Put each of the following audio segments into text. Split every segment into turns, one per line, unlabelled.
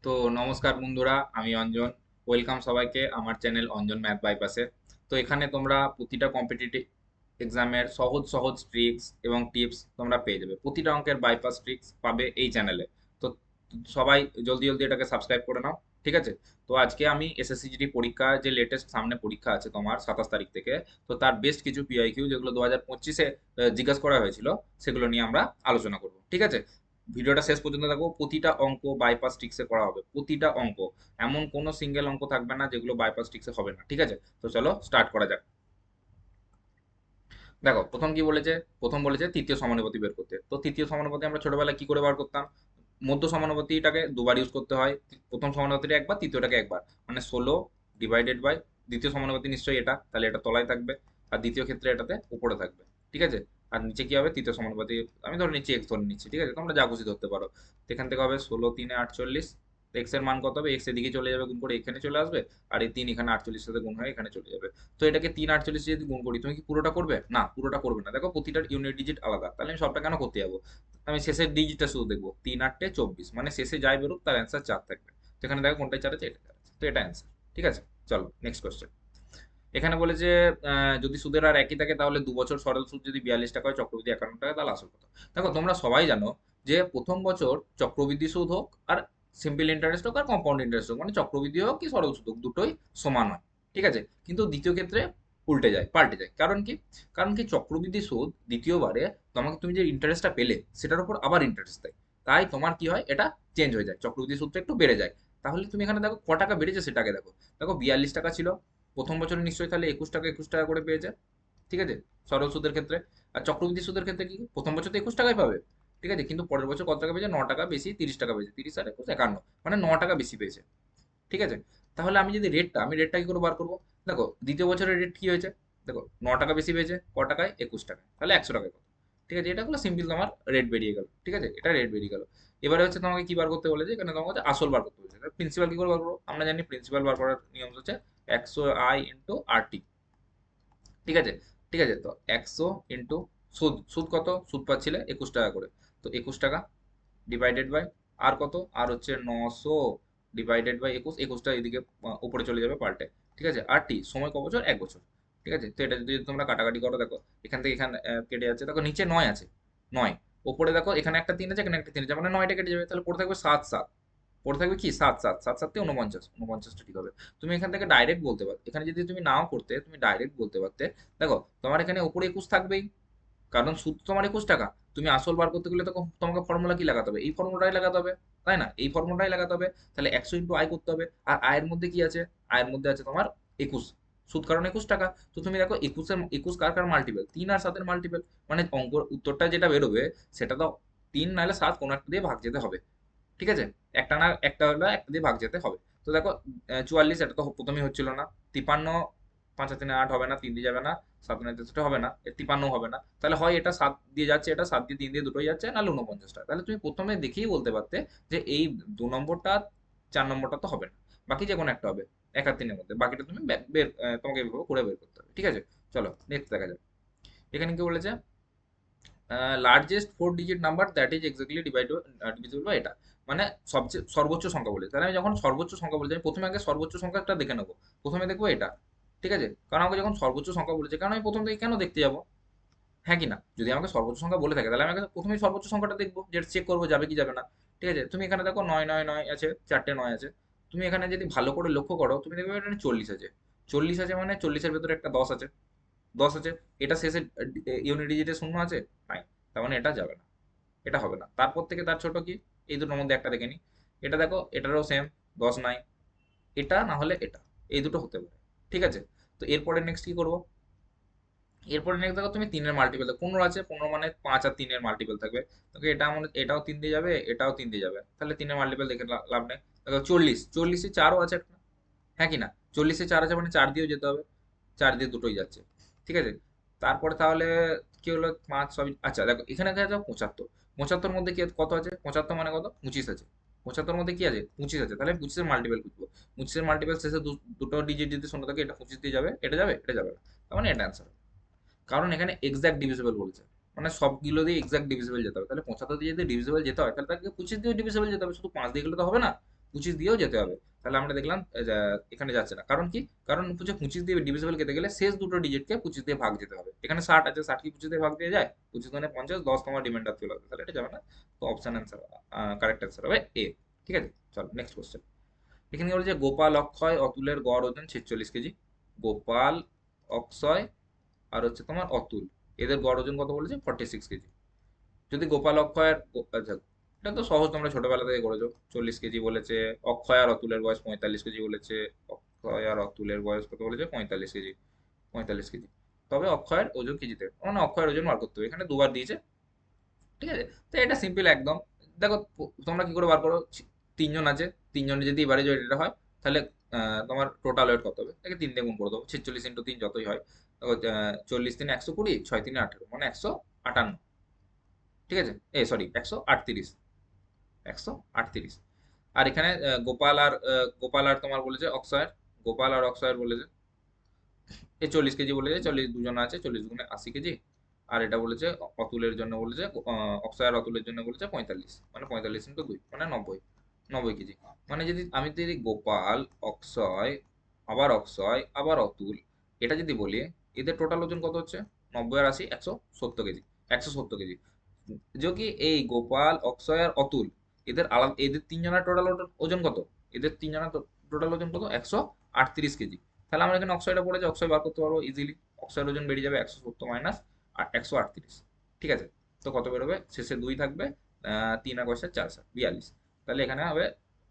তো নমস্কার বন্ধুরা, আমি অঞ্জন। ওয়েলকাম সবাইকে আমার চ্যানেল অঞ্জন ম্যাথ বাইপাসে। তো এখানে তোমরা প্রতিটা কম্পিটিটিভ এক্সামের সহজ সহজ ট্রিক্স এবং টিপস তোমরা পেয়ে যাবে। প্রতিটা অঙ্কের বাইপাস ট্রিক্স পাবে এই চ্যানেলে। তো সবাই জলদি জলদি এটাকে সাবস্ক্রাইব করে নাও, ঠিক আছে? তো আজকে আমি এসএসসিজিডি পরীক্ষা, যে লেটেস্ট সামনে পরীক্ষা আছে তোমার 27 তারিখ থেকে, তো তার বেস্ট কিছু পিআইকিউ যেগুলো 2025-এ জিজ্ঞাসা করা হয়েছিল, সেগুলো নিয়ে আমরা আলোচনা করব, ঠিক আছে? ভিডিওটা শেষ পর্যন্ত দেখো। প্রতিটা অঙ্ক বাইপাস ট্রিক্সে করা হবে, প্রতিটা অঙ্ক। এমন কোনো সিঙ্গেল অঙ্ক থাকবে না যেগুলো বাইপাস ট্রিক্সে হবে না, ঠিক আছে? তো চলো স্টার্ট করা যাক। দেখো প্রথম কি বলেছে। প্রথম বলেছে তৃতীয় সমানুপাতি বের করতে। তো তৃতীয় সমানুপাতি আমরা ছোটবেলায় কি করে বার করতাম? মধ্য সমানুপাতিটাকে দুবার ইউজ করতে হয়। প্রথম সমানুপাতিটা একবার, তৃতীয়টাকে একবার। মানে 16 ডিভাইডেড বাই দ্বিতীয় সমানুপাতি নিশ্চয়ই এটা, তাহলে এটা তলায় থাকবে। আর দ্বিতীয় ক্ষেত্রে এটাতে উপরে থাকবে, ঠিক আছে? আর নিচে কি হবে? তৃতীয় সমানুপাতি। আমি ধরে নিচ্ছি এক্স ধরে নিচ্ছি, ঠিক আছে? তোমরা যা খুশি ধরতে পারো। তো এখান থেকে হবে 16×3 = 48। এক্স এর মান কত হবে? এক্স এদিকে চলে যাবে, গুণ করে এখানে চলে আসবে। আর এই 3 এখানে 48 সাথে গুণ হয়ে এখানে চলে যাবে। তো এটাকে 3×48 যদি গুণ করি, তুমি কি পুরোটা করবে? না, পুরোটা করবে না। দেখো প্রতিটার ইউনিট ডিজিট আলাদা, তাহলে আমি সবটা কেন করতে যাবো? আমি শেষের ডিজিটটা শুধু দেখবো। 3×8 = 24, মানে শেষে যাই বেরোক তার অ্যান্সার 4 থাকবে। তো এখানে দেখো কোনটা 4 আছে, এটা 4 আছে। তো এটা অ্যান্সার, ঠিক আছে? চলো নেক্সট কোশ্চেন। এখানে বলে যে যদি সুদের হার একই থাকে তাহলে 2 বছর সরল সুদ যদি 42 টাকা হয়, চক্রবৃদ্ধি 51 টাকা, তাহলে আসল কত? দেখো তোমরা সবাই জানো যে প্রথম বছর চক্রবৃদ্ধি সুদ হোক আর সিম্পল ইন্টারেস্ট হোক আর কম্পাউন্ড ইন্টারেস্ট হোক, মানে চক্রবৃদ্ধি হোক কি সরল সুদ হোক, দুটোই সমান হয়, ঠিক আছে? কিন্তু দ্বিতীয় ক্ষেত্রে উল্টে যায়, পাল্টে যায়। কারণ কি? কারণ কি, চক্রবৃদ্ধি সুদ দ্বিতীয়বারে তোমাকে, তুমি যে ইন্টারেস্টটা পেলে সেটার উপর আবার ইন্টারেস্ট দেয়। তাই তোমার কি হয়, এটা চেঞ্জ হয়ে যায়, চক্রবৃদ্ধি সুদটা একটু বেড়ে যায়। তাহলে তুমি এখানে দেখো ক টাকা বেড়েছে সেটাকে দেখো। দেখো 42 টাকা ছিল প্রথম বছরে, নিশ্চয়ই তাহলে 21 টাকা করে পেয়েছে, ঠিক আছে? সরল সুদের ক্ষেত্রে। আর চক্রবৃদ্ধি সুদের ক্ষেত্রে কি, প্রথম বছর তো 21 টাকাই পাবে, ঠিক আছে? কিন্তু পরের বছর কত টাকা পেয়েছে? 9 টাকা বেশি, 30 টাকা পেয়েছে। 30 আর 21 51, মানে 9 টাকা বেশি পেয়েছে, ঠিক আছে? তাহলে আমি যদি রেটটা কি করে বার করবো? দেখো দ্বিতীয় বছরের রেট কি হয়েছে। দেখো 9 টাকা বেশি পেয়েছে, ক টাকায়? 21 টাকায়, তাহলে 100 টাকায় কত? ঠিক আছে, এটা হলো সিম্পল তোমার রেট বেরিয়ে গেল, ঠিক আছে? এটা রেট বেরিয়ে গেল। এবারে হচ্ছে তোমাকে কি বার করতে বলেছে, এখানে তোমাকে হচ্ছে আসল বার করতে বলেছে। প্রিন্সিপাল কি করে বার করবো? আমরা জানি প্রিন্সিপাল বার করার নিয়ম হচ্ছে 100i × RT, ঠিক আছে? ঠিক আছে, তো 100 সুদ। সুদ কত? সুদ পাচ্ছিলে 21 টাকা করে। তো 21 টাকা ডিভাইডেড বাই আর কত? আর হচ্ছে 900 ডিভাইডেড বাই 21। 21টা এদিকে উপরে চলে যাবে পাল্টে, ঠিক আছে? আর টি সময় ক বছর? 1 বছর, ঠিক আছে? তো এটা যদি তোমরা কাটাকাটি করো, দেখো এখান থেকে এখানে কেটে যাচ্ছে। দেখো নিচে 9 আছে, 9। ওপরে দেখো এখানে একটা 3 আছে, এখানে একটা 3 আছে, মানে 9টা কেটে যাবে। তাহলে পড়ে থাকবে 7 7। পড়ে থাকবে কি? 7 7 7 7 49। 49টা ঠিক হবে। তুমি এখান থেকে ডাইরেক্ট বলতে পারো, এখানে যদি তুমি নাও করতে, তুমি ডাইরেক্ট বলতে পারতে। দেখো তোমার এখানে উপরে 21 থাকবেই, কারণ সুদ তো তোমার 21 টাকা। তুমি আসল বার করতে গেলে তখন তোমাকে ফর্মুলা কি লাগাতে হবে? এই ফর্মুলাটাই লাগাতে হবে, তাই না? এই ফর্মুলাটাই লাগাতে হবে। তাহলে 100 × I করতে হবে। আর আয়ের মধ্যে কি আছে? আয়ের মধ্যে আছে তোমার 21। সুদ কারণ 21 টাকা। তো তুমি দেখো 21 কার কার মাল্টিপল? 3 আর 7-এর মাল্টিপল। মানে অঙ্ক উত্তরটা যেটা বেরোবে সেটা তো 3 নাহলে 7, কোনো একটা দিয়ে ভাগ যেতে হবে, ঠিক আছে? একটা না একটা হলে একটা দিয়ে ভাগ যেতে হবে। তো দেখো 44, এটা তো প্রথমেই হচ্ছিল না। 53, 5 আর 3 8 হবে না, 3 দিয়ে যাবে না। 7 9 হবে না, 53 হবে না। তাহলে হয় এটা 7 দিয়ে যাচ্ছে, এটা 7 দিয়ে 3 দিয়ে দুটোই যাচ্ছে, নাহলে 49 টাকা। তাহলে তুমি প্রথমে দেখেই বলতে পারতে যে এই 2 নম্বরটা, 4 নম্বরটা তো হবে না, বাকি যে কোনো একটা হবে। 1 আর 3-এর মধ্যে বাকিটা তুমি তোমাকে এভাবে করে বের করতে হবে, ঠিক আছে? চলো নেক্সট দেখা যাক। এখানে কি বলেছে? Largest 4 digit number that is exactly divisible by এটা। মানে সবচেয়ে সর্বোচ্চ সংখ্যা বলে। তাহলে আমি যখন সর্বোচ্চ সংখ্যা বলেছি, আমি প্রথমে আগে সর্বোচ্চ সংখ্যাটা দেখে নেবো। প্রথমে দেখবো এটা, ঠিক আছে? কারণ আমাকে যখন সর্বোচ্চ সংখ্যা বলেছে, কারণ আমি প্রথম থেকে কেন দেখতে যাবো? হ্যাঁ কি না? যদি আমাকে সর্বোচ্চ সংখ্যা বলে থাকে তাহলে আমি আগে প্রথমেই সর্বোচ্চ সংখ্যাটা দেখবো, যেটা চেক করবো যাবে কি যাবে না, ঠিক আছে? তুমি এখানে দেখো 9 9 9 আছে, 4টে 9 আছে। তুমি এখানে যদি ভালো করে লক্ষ্য করো, তুমি দেখবে এখানে 40 আছে। 40 আছে মানে 40-এর ভেতরে একটা 10 আছে। 10 আছে। এটা শেষে ইউনিট ডিজিটে শূন্য আছে, নাই। তার মানে এটা যাবে না, এটা হবে না। তারপর থেকে তার ছোট কি? এই দুটোর মধ্যে একটা দেখে নি। এটা দেখো, এটারও সেম 10 নাই। এটা না হলে এটা, এই দুটো হতে পারে, ঠিক আছে? তো এরপরে নেক্সট কি করবো? এরপরে নেক্সট দেখো তুমি 3-এর মাল্টিপল 15 আছে। 15 মানে 5 আর 3-এর মাল্টিপল থাকবে। তোকে এটা মানে এটাও 3 দিয়ে যাবে, এটাও 3 দিয়ে যাবে, তাহলে 3-এর মাল্টিপল দেখে লাভ নেই। দেখো 40, 40-এ 4ও আছে একটা, হ্যাঁ কি না? 40-এ 4 আছে মানে 4 দিয়েও যেতে হবে। 4 দিয়ে দুটোই যাচ্ছে, ঠিক আছে? তারপরে তাহলে কি হলো? 5 সবই আচ্ছা। দেখো এখানে দেখা যাচ্ছে 75। 75 মধ্যে কি কত আছে? 75 মানে কত? 25 আছে। 75 মধ্যে কি আছে? 25 আছে। তাহলে 25-এর মাল্টিপল খুঁজবো। 25-এর মাল্টিপল শেষে দুটো ডিজিট যদি শূন্য থাকে, এটা 25 দিয়ে যাবে, এটা যাবে, এটা যাবে না। তার মানে এটা অ্যান্সার। কারণ এখানে এক্সাক্ট ডিভিজিবল বলেছে, মানে সবগুলো দিয়ে এক্সাক্ট ডিভিজিবল যেতে হবে। তাহলে 75 দিয়ে যদি ডিভিজিবল যেতে হয়, তাহলে তাকে 25 দিয়ে ডিভিজিবল যেতে হবে। শুধু 5 দিয়ে গেলে তো হবে না। পঁচিশ দিয়েও যেতে হবে। তাহলে আমরা দেখলাম এখানে যাচ্ছে না, কারণ কি? কারণ হচ্ছে 25 দিয়ে ডিভিজিবল খেতে গেলে শেষ দুটো ডিজিটকে 25 দিয়ে ভাগ যেতে হবে। এখানে 60 আছে, 60 কি 25 দিয়ে ভাগ দিয়ে যায়? 25 মানে 50, 10 তোমার রিমাইন্ডার চলে আসবে, তাহলে এটা যাবে না। তো অপশন অ্যান্সার, কারেক্ট অ্যান্সার হবে এ। ঠিক আছে, চলো নেক্সট কোশ্চেন। এখানে বলছে গোপাল, অক্ষয়, অতুলের গড় ওজন 46 কেজি। গোপাল, অক্ষয় আর হচ্ছে তোমার অতুল, এদের গড় ওজন কত বলেছে? 46 কেজি। যদি গোপাল অক্ষয়ের আচ্ছা, এটা তো সহজ, তোমরা ছোটবেলা থেকে করেছো। 40 কেজি বলেছে। অক্ষয় আর অতুলের বয়স 45 কেজি বলেছে। অক্ষয় আর অতুলের বয়স কত বলেছে? 45 কেজি। 45 কেজি। তবে অক্ষয়ের ওজন কেজিতে, মানে অক্ষয়ের ওজন বার করতে হবে, এখানে দুবার দিয়েছে। ঠিক আছে, তো এটা সিম্পল একদম। দেখো তোমরা কি করে বার করো? তিনজন আছে, তিনজনের যদি এবারে যদি এটা হয়, তাহলে তোমার টোটাল ওয়েট কত হবে? তাকে 3 দিয়ে গুণ করে দেবো। 46 × 3 যতই হয়। দেখো 40 × 3 120, 6 × 3 18, মানে 158। ঠিক আছে, সরি 138। 138। আর এখানে গোপাল আর তোমার বলেছে অক্ষয়ের, গোপাল আর অক্ষয়ের বলেছে 40 কেজি বলেছে। 40 দুজন আছে, 40 × 80 কেজি। আর এটা বলেছে অতুলের জন্য বলেছে, অক্ষয় আর অতুলের জন্য বলেছে 45, মানে 45 × 2 মানে 90। 90 কেজি। মানে যদি গোপাল, অক্ষয়, আবার অক্ষয়, আবার অতুল, এটা যদি বলি, এদের টোটাল ওজন কত হচ্ছে? 90 আর 80, 170 কেজি। 170 কেজি। যে কি এই গোপাল, অক্ষয় আর অতুল, এদের আলাদা, এদের তিনজনের টোটাল ওজন কত? এদের তিনজনের টোটাল ওজন কত? 138 কেজি। তাহলে আমরা এখানে অক্ষয়টা পড়েছে, অক্ষয় বার করতে পারবো ইজিলি। অক্ষয়ের ওজন বেরিয়ে যাবে 170 মাইনাস 138। ঠিক আছে, তো কত বেরোবে? শেষে 2 থাকবে, 3 আর 4 42। তাহলে এখানে হবে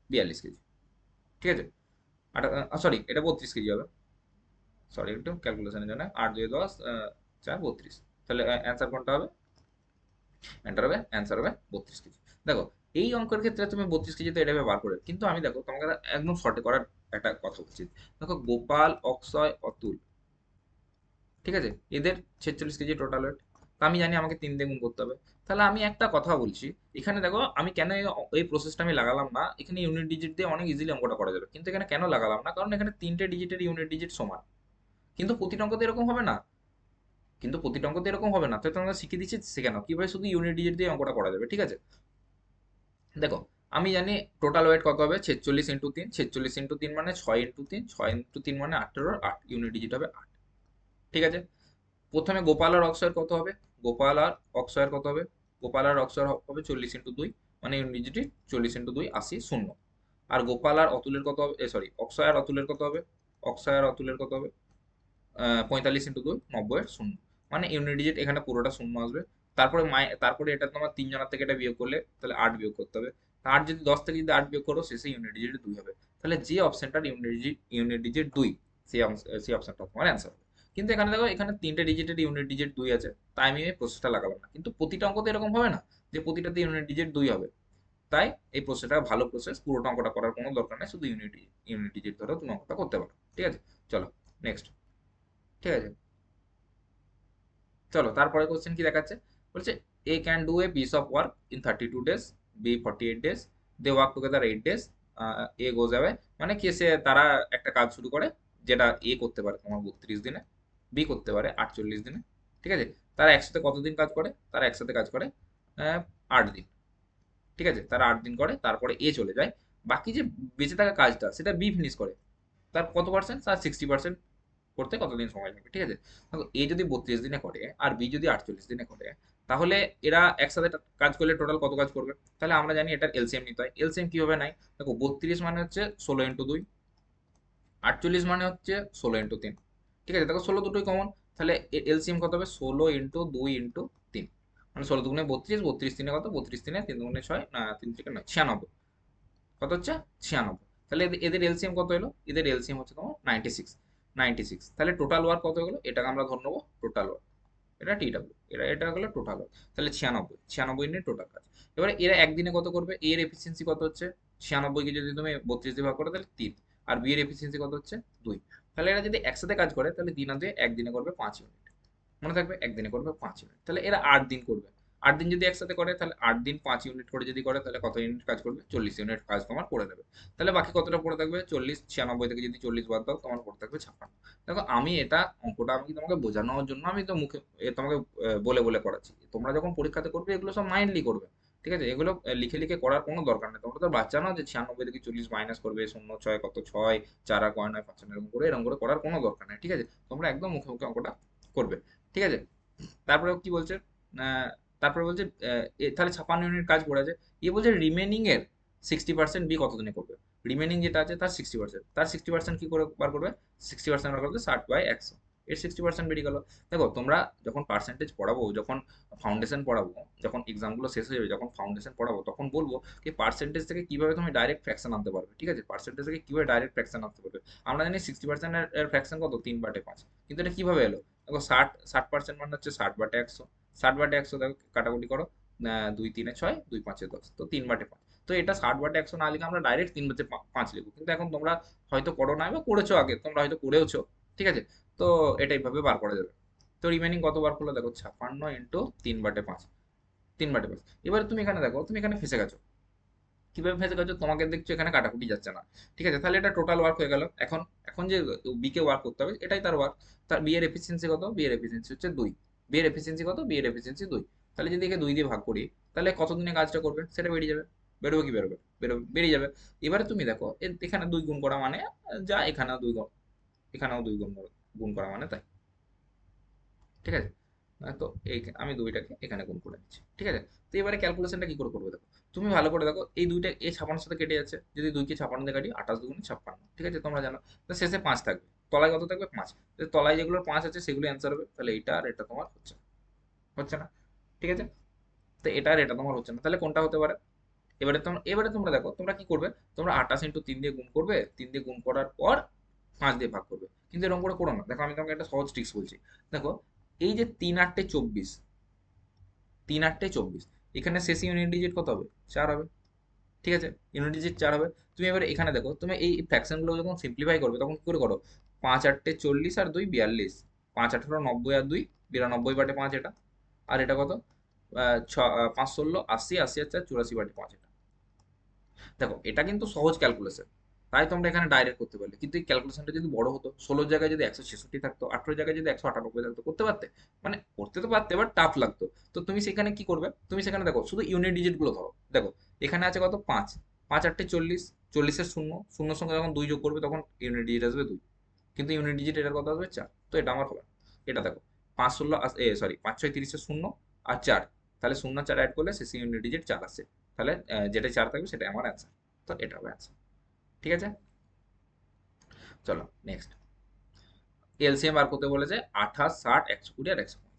42 কেজি। ঠিক আছে, সরি এটা 32 কেজি হবে। সরি একটু ক্যালকুলেশনের জন্য, 8 2 10, 4 32। তাহলে অ্যান্সার কোনটা হবে? অ্যান্সার হবে 32 কেজি। দেখো এই অঙ্কের ক্ষেত্রে তুমি 32 কেজি তো এটা বার করে, কিন্তু আমি দেখো তোমাকে একদম শর্টে করার একটা কথা বলছি। দেখো গোপাল, অক্ষয়, অতুল, ঠিক আছে, এদের 46 কেজি টোটাল ওয়েট। আমি জানি আমাকে 3 দিয়ে গুণ করতে হবে। তাহলে আমি একটা কথা বলছি, এখানে দেখো আমি কেন এই প্রসেসটা আমি লাগালাম না? এখানে ইউনিট ডিজিট দিয়ে অনেক ইজিলি অঙ্কটা করা যাবে, কিন্তু এখানে কেন লাগালাম না? কারণ এখানে 3টে ডিজিটের ইউনিট ডিজিট সমান। কিন্তু প্রতিটা অঙ্কতে এরকম হবে না। তো তোমাকে শিখিয়ে দিচ্ছি সেখানে কিভাবে শুধু ইউনিট ডিজিট দিয়ে অঙ্কটা করা যাবে। ঠিক আছে, দেখো আমি জানি টোটাল ওয়েট কত হবে? 46 × 3। 46 × 3 মানে 6 × 3, 6 × 3 মানে 18, 8 ইউনিট ডিজিট হবে 8। ঠিক আছে, প্রথমে গোপাল আর অক্ষয়ের কত হবে? গোপাল আর অক্ষয়ের কত হবে? গোপাল আর অক্ষয়ের হবে 40 × 2, মানে ইউনিট ডিজিট 40 × 2 80 শূন্য। আর গোপাল আর অতুলের কত হবে? সরি, অক্ষয় আর অতুলের কত হবে? অক্ষয় আর অতুলের কত হবে? 45 × 2 90 এর শূন্য, মানে ইউনিট ডিজিট এখানে পুরোটা শূন্য আসবে। তারপরে এটা তোমার তিনজনের থেকে এটা বিয়োগ করলে তাহলে 8 বিয়োগ করতে হবে। 8 যদি 10 থেকে যদি 8 বিয়োগ করো, শেষে ইউনিট ডিজিট 2 হবে। তাহলে যে অপশনটার ইউনিট ডিজিট 2, সেই অপশনটা তোমার অ্যান্সার হবে। কিন্তু এখানে দেখো এখানে 3টে ডিজিটের ইউনিট ডিজিট 2 আছে, তাই আমি এই প্রসেসটা লাগালাম না। কিন্তু প্রতিটা অঙ্ক তো এরকম হবে না যে প্রতিটাতে ইউনিট ডিজিট 2 হবে। তাই এই প্রসেসটা ভালো প্রসেস, পুরোটা অঙ্কটা করার কোনো দরকার নেই, শুধু ইউনিট ডিজিট ধরে তুমি অঙ্কটা করতে পারো। ঠিক আছে, চলো নেক্সট। ঠিক আছে, চলো তারপরে কোশ্চেন কি দেখাচ্ছে? বলছে A can do a piece of work in 32 days, B 48 days, they work together 8 days, A goes away. মানে কি, তারা একটা কাজ শুরু করে যেটা এ করতে পারে তোমার 32 দিনে, বি করতে পারে 48 দিনে। ঠিক আছে, তারা একসাথে কতদিন কাজ করে? তারা একসাথে কাজ করে 8 দিন। ঠিক আছে, তারা 8 দিন করে, তারপরে এ চলে যায়। বাকি যে বেঁচে থাকা কাজটা সেটা বি ফিনিশ করে। তার কত পার্সেন্ট? তার 60% করতে কতদিন সময় লাগবে? ঠিক আছে, দেখো এ যদি 32 দিনে করে আর বি যদি 48 দিনে করে, তাহলে এরা একসাথে কাজ করলে টোটাল কত কাজ করবে? তাহলে আমরা জানি এটার এলসিএম নিতে হয়। এলসিএম কিভাবে নাই? দেখো 32 মানে হচ্ছে 16 × 2, 48 মানে হচ্ছে 16 × 3। ঠিক আছে, দেখো 16 দুটোই কমন, তাহলে এলসিএম কত হবে? 16 × 2 × 3, মানে 16 × 2 = 32, 32 কত? 32 3 6, 3 থেকে 9, 96। কত হচ্ছে? 96। তাহলে এদের এলসিএম কত হলো? এদের এলসিএম হচ্ছে তোমার 96। 96, তাহলে টোটাল ওয়ার্ক কত হলো? এটাকে আমরা ধরে নেবো টোটাল ওয়ার্ক। এটা টিডাব্লিউ, এটা হলো টোটাল ওয়ার্ক। তাহলে 96, 96 দিনের টোটাল কাজ। এবারে এরা একদিনে কত করবে? এর এফিসিয়েন্সি কত হচ্ছে? 96কে যদি তুমি 32 দিয়ে ভাগ করো তাহলে 3। আর বি এর এফিসিয়েন্সি কত হচ্ছে? 2। তাহলে এরা যদি একসাথে কাজ করে তাহলে দিন দিয়ে একদিনে করবে 5 ইউনিট। মনে থাকবে, একদিনে করবে 5 ইউনিট। তাহলে এরা 8 দিন করবে। 8 দিন যদি একসাথে করে, তাহলে 8 দিন 5 ইউনিট করে যদি করে, তাহলে কত ইউনিট কাজ করবে? 40 ইউনিট কাজ তোমার করে দেবে। তাহলে বাকি কতটা পড়ে থাকবে? 40, 96 থেকে যদি 40 বাদ দাও, তোমার পড়ে থাকবে 56। দেখো আমি এটা অঙ্কটা আমি তোমাকে বোঝানোর জন্য আমি তো মুখে তোমাকে বলে বলে করাচ্ছি। তোমরা যখন পরীক্ষাতে করবে এগুলো সব মাইন্ডলি করবে। ঠিক আছে, এগুলো লিখে লিখে করার কোনো দরকার নেই। তোমরা তো বাচ্চা না যে 96 থেকে 40 মাইনাস করবে, শূন্য ছয় কত, ছয় চার আর কয় নয় পাঁচ, এরকম করে করার কোনো দরকার নেই। ঠিক আছে, তোমরা একদম মুখে মুখে অঙ্কটা করবে। ঠিক আছে, তারপরে কি বলছে, তারপরে বলছে তাহলে 56 ইউনিট কাজ পড়ে আছে। বলছে রিমেনিং এর 60% বি কতদিনে করবে। রিমেনিং যেটা আছে তার 60%, তার 60% কি করে বার করবে, 60% বার করবে 60/100, এর 60% বেরিয়ে গেল। দেখো তোমরা যখন পার্সেন্টেজ পড়াবো, যখন ফাউন্ডেশন পড়াবো, যখন এক্সামগুলো শেষ হয়ে যাবে, যখন ফাউন্ডেশন পড়াবো, তখন বলবো কি পার্সেন্টেজ থেকে কিভাবে তুমি ডাইরেক্ট ফ্র্যাকশন আনতে পারবে। ঠিক আছে, পার্সেন্টেজ থেকে কিভাবে ডাইরেক্ট ফ্র্যাকশন আনতে পারবে। আমরা জানি 60% এর ফ্র্যাকশন কত, 3/5, কিন্তু এটা কিভাবে এলো। দেখো 60% মানে হচ্ছে 60/100, 60/100 দেখো কাটাকুটি করো, 2 3 6, 2 5 10, তো 3/5। তো এটা 60/100 না লিখে আমরা ডাইরেক্ট 3/5 লিখবো, কিন্তু এখন তোমরা হয়তো করো না বা করেছো আগে, তোমরা হয়তো করেওছো। ঠিক আছে, তো এটা এইভাবে বার করা যাবে। তো রিমেনিং কত বার করলো, দেখো 56 × 3/5, 3/5। এবারে তুমি এখানে দেখো, তুমি এখানে ফেসে গেছো। কিভাবে ফেসে গেছো, তোমাকে দেখছো এখানে কাটাকুটি যাচ্ছে না। ঠিক আছে, তাহলে এটা টোটাল ওয়ার্ক হয়ে গেল। এখন এখন যে বি কে ওয়ার্ক করতে হবে, এটাই তার ওয়ার্ক। তার বি এর এফিসিয়েন্সি কত, বি এর এফিসিয়েন্সি হচ্ছে 2। বি এর এফিসিয়েন্সি কত, বি এর এফিসিয়েন্সি 2। তাহলে যদি একে 2 দিয়ে ভাগ করি, তাহলে কত দিনে কাজটা করবে সেটা বেরিয়ে যাবে। বেরোবে কি বেরোবে, বেরিয়ে যাবে। এবারে তুমি দেখো এখানে 2 গুণ করা মানে যা, এখানেও 2 গুণ, এখানেও 2 গুণ গুণ করা মানে তাই। ঠিক আছে, তো এই আমি দুইটাকে এখানে গুণ করে নিচ্ছি। ঠিক আছে, তো এবারে ক্যালকুলেশনটা কি করে করবে দেখো, তুমি ভালো করে দেখো, এই দুইটা এই 56 সাথে কেটে যাচ্ছে, যদি 2 কে 56 দিয়ে কাটি, 28 2 56। ঠিক আছে, তোমরা জানো। তো শেষে 5 থাকবে, তলায় কত থাকবে, 5। তলায় যেগুলো 5 আছে সেগুলো অ্যান্সার হবে, তাহলে এটা আর এটা তোমার হচ্ছে না, হচ্ছে না। ঠিক আছে, তো এটা আর এটা তোমার হচ্ছে না, তাহলে কোনটা হতে পারে। এবারে তোমরা দেখো তোমরা কি করবে, তোমরা 28 × 3 দিয়ে গুণ করবে, 3 দিয়ে গুণ করার পর 5 দিয়ে ভাগ করবে। কিন্তু এরকম করে করো না, দেখো আমি তোমাকে একটা সহজ ট্রিক্স বলছি। দেখো এই যে 3 8 24, 3 8 24, এখানে শেষ ইউনিট ডিজিট কত হবে, 4 হবে। ঠিক আছে, ইউনিট ডিজিট 4 হবে। তুমি এবার এখানে দেখো, তুমি এই ফ্র্যাকশনগুলো যখন সিম্পলিফাই করবে তখন কি করে করো, 5 8 40 আর 2 42, 5 18 90 আর 2 92/5 এটা। আর এটা কত, 5 16 80, 80 আর 4 84/5 এটা। দেখো এটা কিন্তু সহজ ক্যালকুলেশন, তাই তোমরা এখানে ডাইরেক্ট করতে পারলে। কিন্তু এই ক্যালকুলেশনটা যদি বড় হতো, 16 জায়গায় যদি 166 থাকতো, 18 জায়গায় যদি 198 থাকতো, করতে পারতে, মানে করতে তো পারতে, বাট টাফ লাগতো। তো তুমি সেখানে কি করবে, তুমি সেখানে দেখো শুধু ইউনিট ডিজিট গুলো ধরো। দেখো এখানে আছে কত, 5, 5 8 40, 40-এর শূন্য, শূন্যর সঙ্গে যখন 2 যোগ করবে তখন ইউনিট ডিজিট আসবে 2, কিন্তু ইউনিট ডিজিট এটার কত আসবে, 4। তো এটা আমার হবে না। এটা দেখো 5 16, সরি 5 6 30-এর শূন্য আর 4, তাহলে 0 4 অ্যাড করলে শেষে ইউনিট ডিজিট 4 আসছে। তাহলে যেটা 4 থাকবে সেটাই আমার অ্যান্সার। তো এটা হবে অ্যান্সার। ঠিক আছে, চলো নেক্সট। এলসিএম বার করতে বলেছে 28 60 120 আর 135।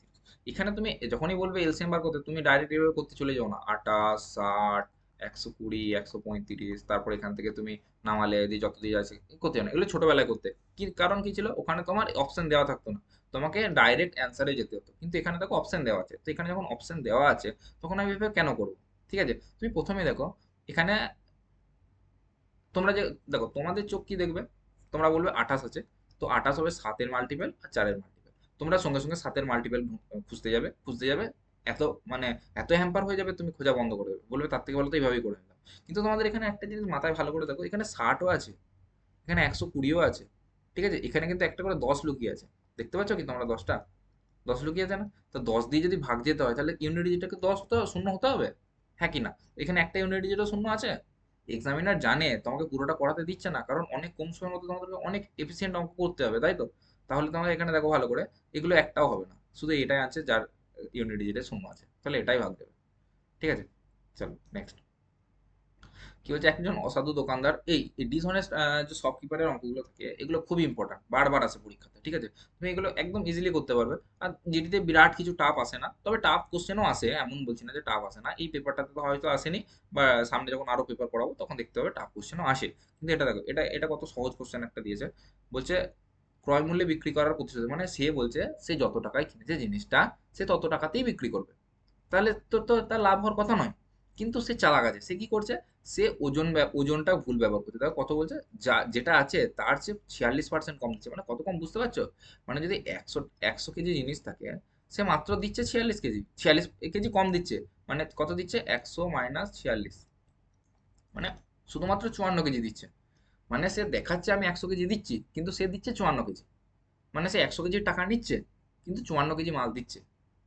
এখানে তুমি যখনই বলবে এলসিএম বার করতে, তুমি ডাইরেক্ট এভাবে করতে চলে যাও না, 28 60 120 135, তারপর এখান থেকে তুমি নামালে দিয়ে যত দিয়ে আছে করতে না, এগুলো ছোটবেলায় করতে। কি কারণ কি ছিল, ওখানে তোমার অপশন দেওয়া থাকতো না, তোমাকে ডাইরেক্ট অ্যান্সারে যেতে হতো। কিন্তু এখানে দেখো অপশন দেওয়া আছে, তো এখানে যখন অপশন দেওয়া আছে তখন আমি এভাবে কেন করবো। ঠিক আছে, তুমি প্রথমে দেখো এখানে, তোমরা যে দেখো তোমাদের চোখ কি দেখবে, তোমরা বলবে 28 আছে, তো 28 হবে 7-এর মাল্টিপল আর 4-এর মাল্টিপল। তোমরা সঙ্গে সঙ্গে 7-এর মাল্টিপল খুঁজতে যাবে, খুঁজতে যাবে, এত মানে এত হ্যাম্পার হয়ে যাবে, তুমি খোঁজা বন্ধ করে দেবে, বলবে তার থেকে ভালো তো এইভাবেই করে নিলাম। কিন্তু তোমাদের এখানে একটা জিনিস মাথায় ভালো করে দেখো, এখানে 60ও আছে, এখানে 120ও আছে। ঠিক আছে, এখানে কিন্তু একটা করে 10 লুকিয়ে আছে, দেখতে পাচ্ছ কি তোমরা 10টা, 10 লুকিয়ে আছে না। তো 10 দিয়ে যদি ভাগ যেতে হয়, তাহলে ইউনিট ডিজিটটাকে 10 হতে শূন্য হতে হবে, হ্যাঁ কি না। এখানে একটা ইউনিট ডিজিটও শূন্য আছে। এক্সামিনার জানে তোমাকে পুরোটা করাতে দিচ্ছে না, কারণ অনেক কম সময়ের মধ্যে তোমাদেরকে অনেক এফিসিয়েন্ট অঙ্ক করতে হবে, তাই তো। তাহলে তোমাকে এখানে দেখো ভালো করে, এগুলো একটাও হবে না, শুধু এটাই আছে যার ইউনিট ডিজিটে শূন্য আছে, তাহলে এটাই ভাগ দেবে। ঠিক আছে, চলো নেক্সট। কি হচ্ছে, একজন অসাধু দোকানদার, এই ডিসঅনেস্ট যে শপকিপারের অঙ্কগুলো থাকে, এগুলো খুবই ইম্পর্টেন্ট, বারবার আসে পরীক্ষাতে। ঠিক আছে, তুমি এগুলো একদম ইজিলি করতে পারবে। আর জিডিতে বিরাট কিছু টাফ আসে না, তবে টাফ কোশ্চেনও আসে, এমন বলছি না যে টাফ আসে না। এই পেপারটাতে তো হয়তো আসেনি, বা সামনে যখন আরো পেপার পড়াবো তখন দেখতে হবে টাফ কোশ্চেনও আসে। কিন্তু এটা দেখো, এটা এটা কত সহজ কোশ্চেন একটা দিয়েছে। বলছে ক্রয় মূল্যে বিক্রি করার প্রতিশ্রুতি, মানে সে বলছে সে যত টাকায় কিনেছে জিনিসটা, সে তত টাকাতেই বিক্রি করবে। তাহলে তো তার লাভ হওয়ার কথা নয়। কিন্তু সে চালাক আছে, সে কি করছে, সে ওজনটা ভুল ব্যবহার করছে। দেখো কত বলছে, যেটা আছে তার চেয়ে 46% কম দিচ্ছে। মানে কত কম বুঝতে পারছো, মানে যদি 100 কেজি জিনিস থাকে, সে মাত্র দিচ্ছে 46 কেজি, 46 কেজি কম দিচ্ছে। মানে কত দিচ্ছে, 100 - 46, মানে শুধুমাত্র 54 কেজি দিচ্ছে। মানে সে দেখাচ্ছে আমি 100 কেজি দিচ্ছি, কিন্তু সে দিচ্ছে 54 কেজি। মানে সে 100 কেজির টাকা নিচ্ছে, কিন্তু 54 কেজি মাল দিচ্ছে।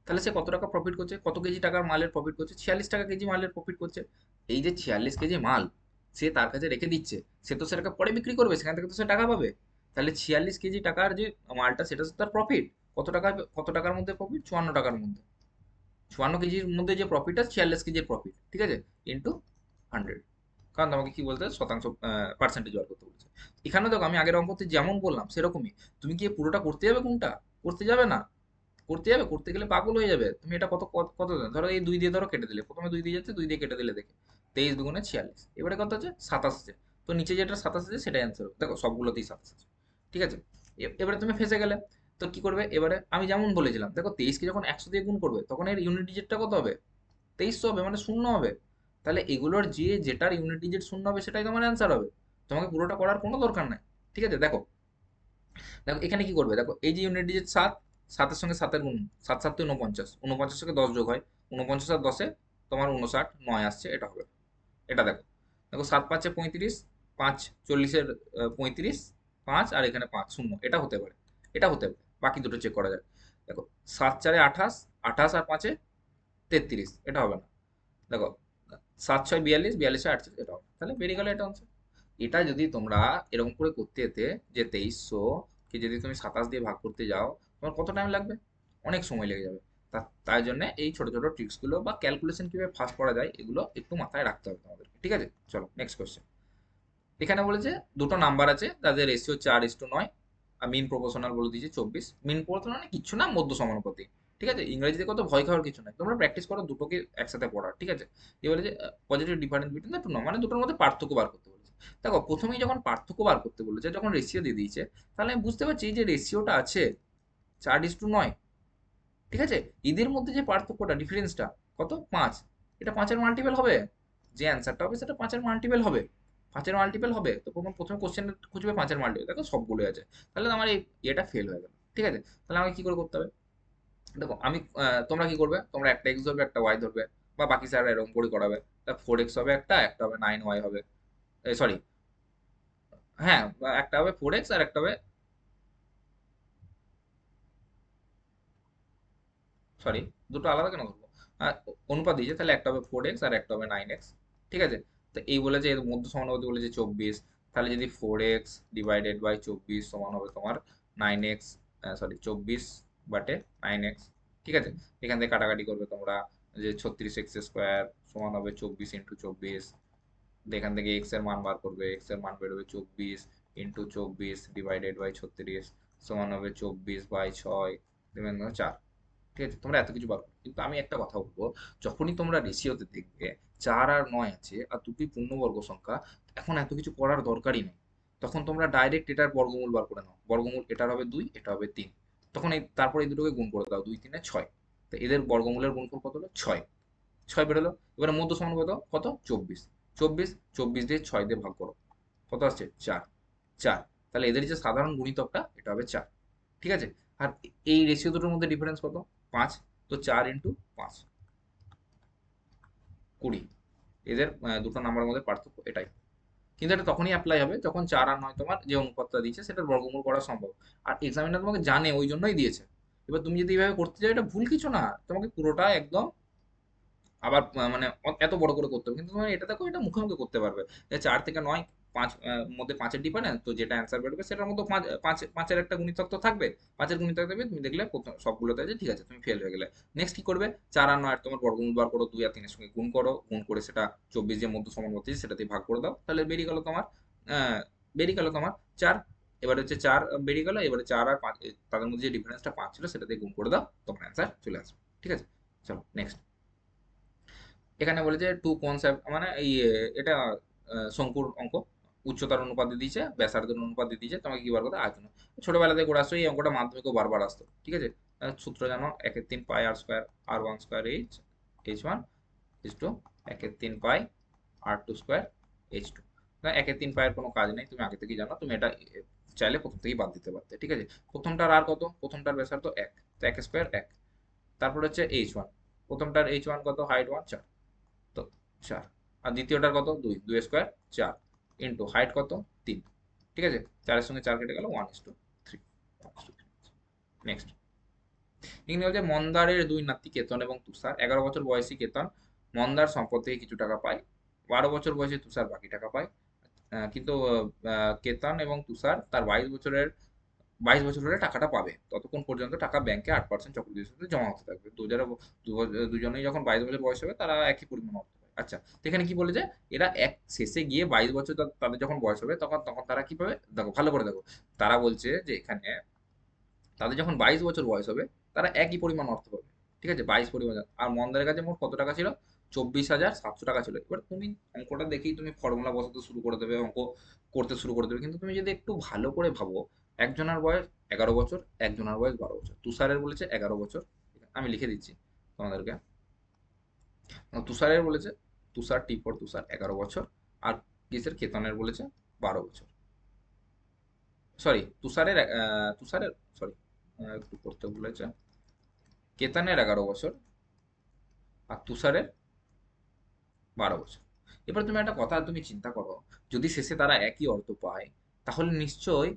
তাহলে সে কত টাকা প্রফিট করছে, কত কেজি টাকার মালের প্রফিট করছে, 46 টাকা কেজি মালের প্রফিট করছে। এই যে 46 কেজি মাল সে তার কাছে রেখে দিচ্ছে, সে তো সেটাকে পরে বিক্রি করবে, সেখান থেকে তো সে টাকা পাবে। তাহলে 46 কেজি টাকার যে মালটা সেটা তো তার প্রফিট। কত টাকা, কত টাকার মধ্যে প্রফিট, 54 টাকার মধ্যে। 54 কেজির মধ্যে যে প্রফিটটা 46 কেজির প্রফিট, ঠিক আছে, ইন্টু 100। কারণ তোমাকে কি বলতে হবে? শতাংশ, পার্সেন্টেজ বার করতে বলছে। এখানে দেখো আমি আগের অঙ্কতে যেমন বললাম সেরকমই। তুমি কি পুরোটা করতে যাবে? কোনটা করতে যাবে না, করতে যাবে, করতে গেলে পাগল হয়ে যাবে। তুমি এটা কত কত কত দেন, ধরো এই 2 দিয়ে ধরো কেটে দিলে, প্রথমে 2 দিয়ে যাচ্ছে, 2 দিয়ে কেটে দিলে দেখে 23 দুগুণে 46, এবারে কত আছে 27 আছে। তো নিচে যেটা 27 আছে সেটাই অ্যান্সার হবে, দেখো সবগুলোতেই 27 আছে, ঠিক আছে। এবারে তুমি ফেঁসে গেলে। তো কি করবে এবারে, আমি যেমন বলেছিলাম দেখো 23কে যখন 100 দিয়ে গুণ করবে তখন এর ইউনিট ডিজিটটা কত হবে? 2300 হবে, মানে শূন্য হবে। তাহলে এগুলোর যে যেটার ইউনিট ডিজিট শূন্য হবে সেটাই তোমার অ্যান্সার হবে। তোমাকে পুরোটা করার কোনো দরকার নাই, ঠিক আছে। দেখো, দেখো এখানে কি করবে, দেখো এই যে ইউনিট ডিজিট 7, 7-এর সঙ্গে 7-এর গুণ, 7 7 49, 49 থেকে 10 যোগ হয়, 49 আর 10-এ তোমার 59, 9 আসছে, এটা হবে। এটা দেখো, দেখো 7 5-এ 35, 5 40-এর 35, 5 আর এখানে 5 শূন্য, এটা হতে পারে, এটা হতে পারে। বাকি দুটো চেক করা যায়। দেখো 7 4-এ 28, 28 আর 5-এ 33, এটা হবে না। দেখো 7 6 42, 42-এ 38, এটা হবে। তাহলে বেরিয়ে গেল এটা হচ্ছে। এটা যদি তোমরা এরকম করে করতে যেতে, যে 2300 কে যদি তুমি 27 দিয়ে ভাগ করতে যাও, তোমার কত টাইম লাগবে? অনেক সময় লেগে যাবে। তাই জন্য এই ছোট ছোট ট্রিক্সগুলো বা ক্যালকুলেশন কিভাবে ফাস্ট করা যায় এগুলো একটু মাথায় রাখতে হবে তোমাদেরকে, ঠিক আছে। চলো নেক্সট কোয়েশ্চেন। এখানে বলেছে দুটো নাম্বার আছে তাদের রেশিও 4:9, আর মিন প্রপোর্শনাল বলে দিয়েছে 24। মিন প্রপোর্শনাল মানে কিচ্ছু না, মধ্য সমানুপাতি, ঠিক আছে। ইংরেজিতে কত ভয় খাওয়ার কিছু নাই, তোমরা প্র্যাকটিস করো দুটোকে একসাথে পড়ার, ঠিক আছে। এবারে যে positive difference between the two number, মানে দুটোর মধ্যে পার্থক্য বার করতে বলেছে। দেখো প্রথমেই যখন পার্থক্য বার করতে বলেছে, যখন রেশিও দিয়ে দিয়েছে, তাহলে আমি বুঝতে পারছি এই যে রেশিওটা আছে 4:9, ঠিক আছে, এদের মধ্যে যে পার্থক্যটা, ডিফারেন্সটা কত, 5। এটা 5-এর মাল্টিপল হবে, যে অ্যান্সারটা হবে সেটা 5-এর মাল্টিপল হবে, 5-এর মাল্টিপল হবে। তো প্রথমে কোশ্চেন খুঁজবে 5-এর মাল্টিপল, দেখো সবগুলোই আছে। তাহলে আমার এই এটা ফেল হয়ে গেল, ঠিক আছে। তাহলে আমাকে কি করে করতে হবে? দেখো আমি, তোমরা কি করবে, তোমরা একটা এক্স ধরবে, একটা ওয়াই ধরবে, বা বাকি স্যাররা এরকম করে করাবে। তা 4x হবে একটা, একটা হবে 9y হবে, সরি, হ্যাঁ, একটা হবে 4x আর একটা হবে, সরি, দুটো আলাদা কেন ধরবো? আহ, অনুপাত দিয়েছে, তাহলে একটা হবে 4x আর একটা হবে 9x, ঠিক আছে। তো এই বলে যে এর মধ্য সমানুপাতি বলেছে 24, তাহলে যদি 4x ডিভাইডেড বাই 24 সমান হবে তোমার 9x, সরি 24/9x, ঠিক আছে। এখান থেকে কাটাকাটি করবে তোমরা, যে 36x² সমান হবে 24 × 24। এখান থেকে এক্স এর মান বার করবে, এক্স এর মান বেরোবে 24 × 24 ডিভাইডেড বাই 36 সমান হবে 24/6 দেবেন 4, ঠিক আছে। তোমরা এত কিছু পারো, কিন্তু আমি একটা কথা বলবো, যখনই তোমরা রেশিওতে দেখবে 4 আর 9 আছে আর দুটি পূর্ণবর্গ সংখ্যা, এখন এত কিছু করার দরকারই নেই। তখন তোমরা ডাইরেক্ট এটার বর্গমূল বার করে নাও, বর্গমূল এটার হবে 2, এটা হবে 3। তখন এই তারপর এই দুটোকে গুণ করে দাও, 2 3 6। তো এদের বর্গমূলের গুণফল কত হলো? 6, 6 বেরোলো। এবারে মধ্য সমান কত, কত 24, 24 দিয়ে 6 দিয়ে ভাগ করো, কত আসছে 4, 4। তাহলে এদের যে সাধারণ গুণিতকটা এটা হবে 4, ঠিক আছে। আর এই রেশিও দুটোর মধ্যে ডিফারেন্স কত, 5। তো 4 × 5 20, এদের দুটো নাম্বারের মধ্যে পার্থক্য এটাই। কিন্তু এটা তখনই অ্যাপ্লাই হবে যখন 4 আর 9 তোমার যে অনুপাতটা দিয়েছে সেটার বর্গমূল করা সম্ভব। আর এক্সামিনার তোমাকে জানে, ওই জন্যই দিয়েছে। এবার তুমি যদি এইভাবে করতে যাও, এটা ভুল কিছু না, তোমাকে পুরোটা একদম আবার মানে এত বড় করে করতে হবে। কিন্তু তুমি এটা দেখো, এটা মুখে মুখে করতে পারবে, যে 4 থেকে 9, 5 মধ্যে 5-এর ডিফারেন্স, তো যেটা অ্যান্সার বেরোবে সেটার মধ্যে 5-এর একটা গুণিতক তো থাকবে, 5-এর গুণিতক থাকবে, তুমি দেখলে প্রথম সবগুলোতে আছে, ঠিক আছে, তুমি ফেল হয়ে গেলে। নেক্সট কি করবে, 4 আর 9 তোমার বর্গমূল বার করো, 2 আর 3-এর সঙ্গে গুণ করো, গুণ করে সেটা 24 যে মধ্য সমানুপাতি সেটাতে ভাগ করে দাও, তাহলে বেরিয়ে গেল তোমার, আহ, বেরিয়ে গেল তোমার 4। এবারে হচ্ছে 4 বেরিয়ে গেল, এবারে 4 আর 5 তাদের মধ্যে যে ডিফারেন্সটা 5 ছিল সেটা দিয়ে গুণ করে দাও, তোমার অ্যান্সার চলে আসবে, ঠিক আছে। চলো নেক্সট। এখানে বলে যে টু কনসেপ্ট, মানে এই এটা শঙ্কুর অঙ্ক, উচ্চতার অনুপাত দিয়ে দিয়েছে, ব্যাসার্ধের অনুপাত দিয়ে দিয়েছে, তোমাকে কি বার করতে আয়তন। ছোটবেলা থেকে করে আসছো, এই অঙ্কটা মাধ্যমিকেও বারবার আসতো, ঠিক আছে। সূত্র জানো, 1/3 পাই r² r1² h1 is two 1/3 pi r2² h2। 1/3 পায়ের কোনো কাজ নেই, তুমি আগে থেকেই জানো, তুমি এটা চাইলে প্রথম থেকেই বাদ দিতে পারতে, ঠিক আছে। প্রথমটার আর কত, প্রথমটার ব্যাসার্ধ 1, তো 1² 1। তারপর হচ্ছে h1, প্রথমটার h1 কত, হাইট 1 4, তো 4। আর দ্বিতীয়টার কত, 2, 2² 4 ইন্টু হাইট কত 3, ঠিক আছে। 4-এর সঙ্গে 4 কেটে গেল, 1:3। নেক্সট। এখানে বলছে মন্দারের দুই নাতি কেতন এবং তুষার, 11 বছর বয়সী কেতন মন্দার সম্পদ থেকে কিছু টাকা পায়, 12 বছর বয়সী তুষার বাকি টাকা পায়। কিন্তু কেতন এবং তুষার তার 22 বছর হলে টাকাটা পাবে, ততক্ষণ পর্যন্ত টাকা ব্যাংকে 8% চক্রবৃদ্ধি সুদে জমা হতে থাকবে। দুজনেই যখন 22 বছর বয়স হবে তারা একই পরিমাণ অর্থ পাবে। আচ্ছা, তো এখানে কি বলেছে, এরা এক শেষে গিয়ে 22 বছর তাদের যখন বয়স হবে তখন তখন তারা কি পাবে, দেখো ভালো করে দেখো। তারা বলছে যে এখানে তাদের যখন 22 বছর বয়স হবে তারা একই পরিমাণ অর্থ পাবে। ঠিক আছে, 22 পরিমাণ। আর মন্দারের কাছে মোট কত টাকা ছিল? 24,700 টাকা ছিল। এবার তুমি অঙ্কটা দেখেই তুমি ফর্মুলা বসাতে শুরু করে দেবে, অঙ্ক করতে শুরু করে দেবে, কিন্তু তুমি যদি একটু ভালো করে ভাবো, একজনের বয়স 11 বছর, একজনের বয়স 12 বছর। তুষারের বলেছে 11 বছর, আমি লিখে দিচ্ছি তোমাদেরকে। তুষারের বলেছে, তুষার টি ফর তুষার 11 বছর, আর কিসের কেতনের বলেছে 12 বছর। সরি, তুষারের সরি, একটু করতে বলেছে, কেতানের 11 বছর আর তুষারের 12 বছর। এবার তুমি একটা কথা তুমি চিন্তা করো, যদি শেষে তারা একই অর্থ পায়, তাহলে নিশ্চয়ই